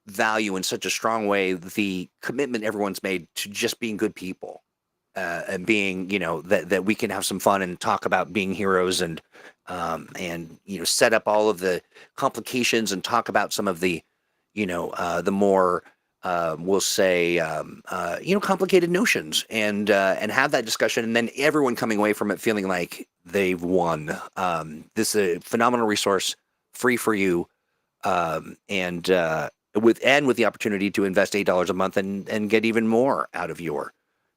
value in such a strong way the commitment everyone's made to just being good people, and being that we can have some fun and talk about being heroes and set up all of the complications and talk about some of the more we'll say complicated notions and have that discussion, and then everyone coming away from it feeling like they've won. This is a phenomenal resource, free for you, and with the opportunity to invest $8 a month and get even more out of your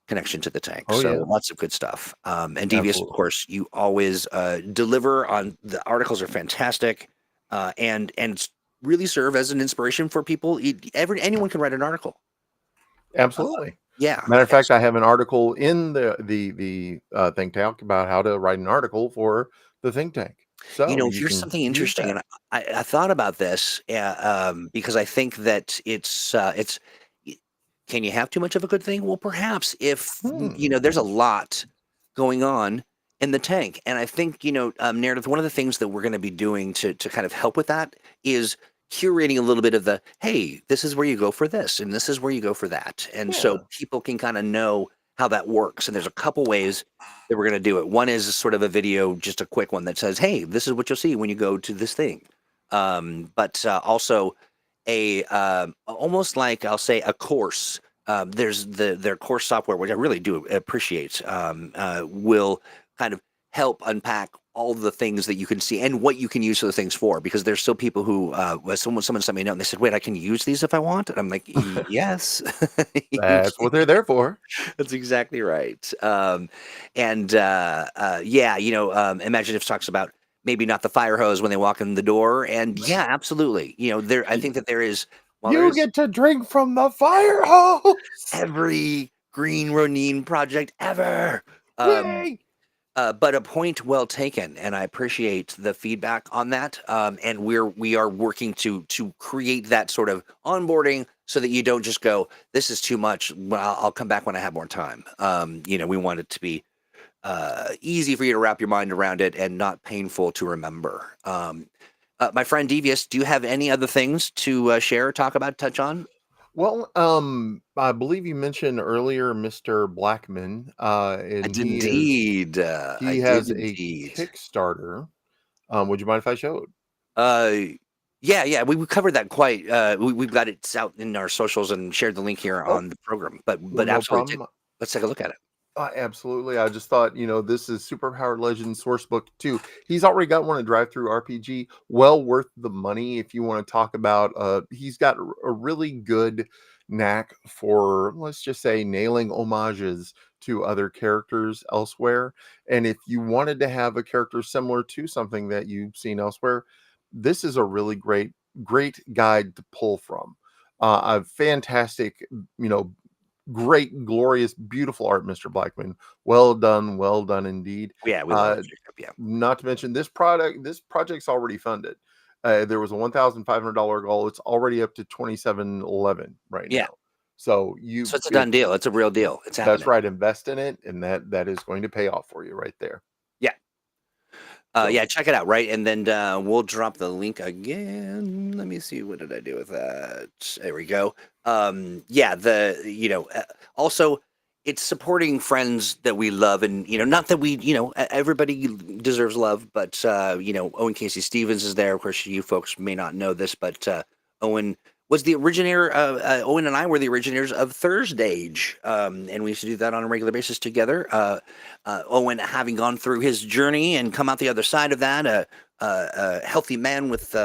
connection to the tank. Oh, So yeah. lots of good stuff. And Devious, of Absolutely. course, you always deliver on the articles are fantastic, and really serve as an inspiration for people. Anyone can write an article. Uh, Absolutely. yeah, Matter of and fact, I have an article in the think tank about how to write an article for the think tank. So you here's can something use interesting, that. and I thought about this because I think that it's. Can you have too much of a good thing? Well, perhaps if Hmm. there's a lot going on in the tank, and I think narrative. One of the things that we're going to be doing to kind of help with that is curating a little bit of the hey, this is where you go for this, and this is where you go for that, and so Yeah. people can kind of know how that works. And there's a couple ways that we're going to do it. One is sort of a video, just a quick one that says, "Hey, this is what you'll see when you go to this thing," but also a almost like I'll say a course. There's their course software, which I really do appreciate, will kind of help unpack all the things that you can see and what you can use those things for. Because there's still people who, someone sent me a note and they said, "Wait, I can use these if I want." And I'm like, "Yes, you That's what they're there for. that's exactly right." And yeah, Imagine if talks about maybe not the fire hose when they walk in the door. And yeah, absolutely. There, I think that there is, while there You is get to drink from the fire hose. every Green Ronin project ever. Um, Yay! but a point well taken, and I appreciate the feedback on that. And we are working to create that sort of onboarding so that you don't just go, "This is too much. Well, I'll come back when I have more time." We want it to be easy for you to wrap your mind around it and not painful to remember. My friend Devious, do you have any other things to share, talk about, touch on? Well, I believe you mentioned earlier Mr. Blackman, I and did indeed. I he did has a indeed. Kickstarter. Would you mind if I showed? Uh, yeah, yeah, we covered that quite. We've got it out in our socials and shared the link here Oh, on the program. well, But no absolutely, problem. let's take a look at it. Absolutely. I just thought, this is Superpowered Legends Sourcebook 2. He's already got one, a drive-through RPG. Well worth the money if you want to talk about. He's got a really good knack for, let's just say, nailing homages to other characters elsewhere. And if you wanted to have a character similar to something that you've seen elsewhere, this is a really great guide to pull from. A fantastic, great, glorious, beautiful art, Mr. Blackman. Well done indeed. Yeah, we love it, Jacob. Yeah. Not to mention this project's already funded. There was a $1,500 goal. It's already up to 2,711 right Yeah. now. So it's a done deal. It's a real deal. It's happening. That's right. Invest in it, and that is going to pay off for you right there. Yeah. So- Yeah, check it out, right? And then we'll drop the link again. Let me see. What did I do with that? There we go. Also, it's supporting friends that we love, and not that we, everybody deserves love, but Owen Casey Stevens is there. Of course, you folks may not know this, but Owen was the originator. Owen and I were the originators of Thursdage, and we used to do that on a regular basis together. Owen, having gone through his journey and come out the other side of that, a healthy man with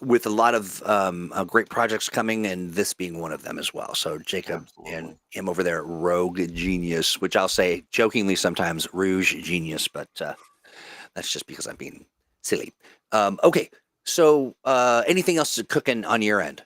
with a lot of great projects coming, and this being one of them as well. So Jacob and him over there, Rogue Genius, which I'll say jokingly sometimes Rouge Genius, but that's just because I'm being silly. Okay, so anything else cooking on your end?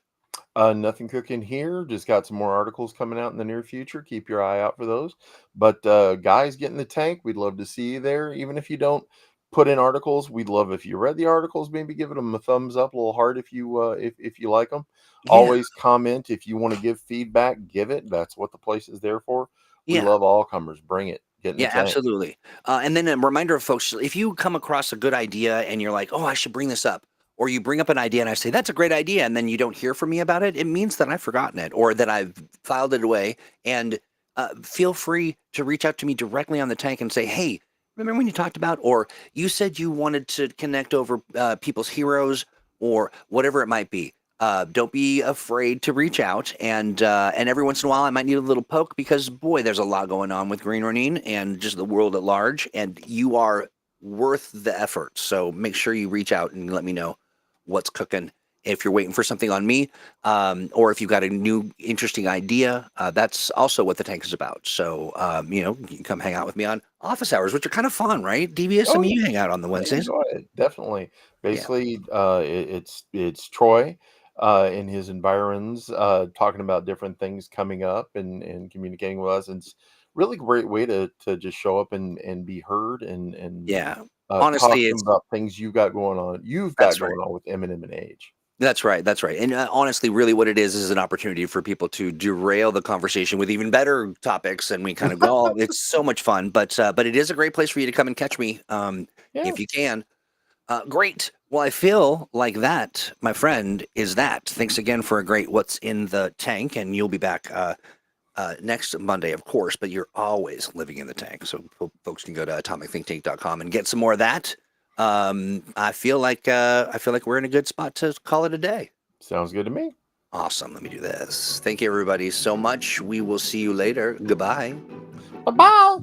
Nothing cooking here. Just got some more articles coming out in the near future. Keep your eye out for those. But guys, get in the tank. We'd love to see you there. Even if you don't put in articles, we'd love if you read the articles. Maybe give them a thumbs up, a little heart if you if you like them. Yeah. Always comment if you want to give feedback. Give it. That's what the place is there for. We love all comers. Bring it. Get in the tank. Absolutely. And then a reminder of folks: if you come across a good idea and you're like, "Oh, I should bring this up," or you bring up an idea and I say, "That's a great idea," and then you don't hear from me about it, it means that I've forgotten it or that I've filed it away. And feel free to reach out to me directly on the tank and say, "Hey, remember when you talked about," or "You said you wanted to connect over people's heroes," or whatever it might be. Don't be afraid to reach out, and every once in a while I might need a little poke because boy, there's a lot going on with Green Ronin and just the world at large, and you are worth the effort. So make sure you reach out and let me know what's cooking. If you're waiting for something on me, or if you've got a new interesting idea, that's also what the tank is about. So you can come hang out with me on office hours, which are kind of fun, right? DBS, you hang out on the Wednesdays. Definitely. Basically, it's Troy in his environs talking about different things coming up and communicating with us. And it's really great way to just show up and be heard and honestly, talking about things you've got going on. Going on with Eminem and Age. That's right. And honestly, really what it is an opportunity for people to derail the conversation with even better topics. And we kind of go, it's so much fun, but it is a great place for you to come and catch me if you can. Great. Well, I feel like that, my friend, is that. Thanks again for a great What's in the Tank. And you'll be back next Monday, of course, but you're always living in the tank. So folks can go to atomicthinktank.com and get some more of that. I feel like we're in a good spot to call it a day. Sounds good to me. Awesome. Let me do this. Thank you, everybody, so much. We will see you later. Goodbye. Bye-bye.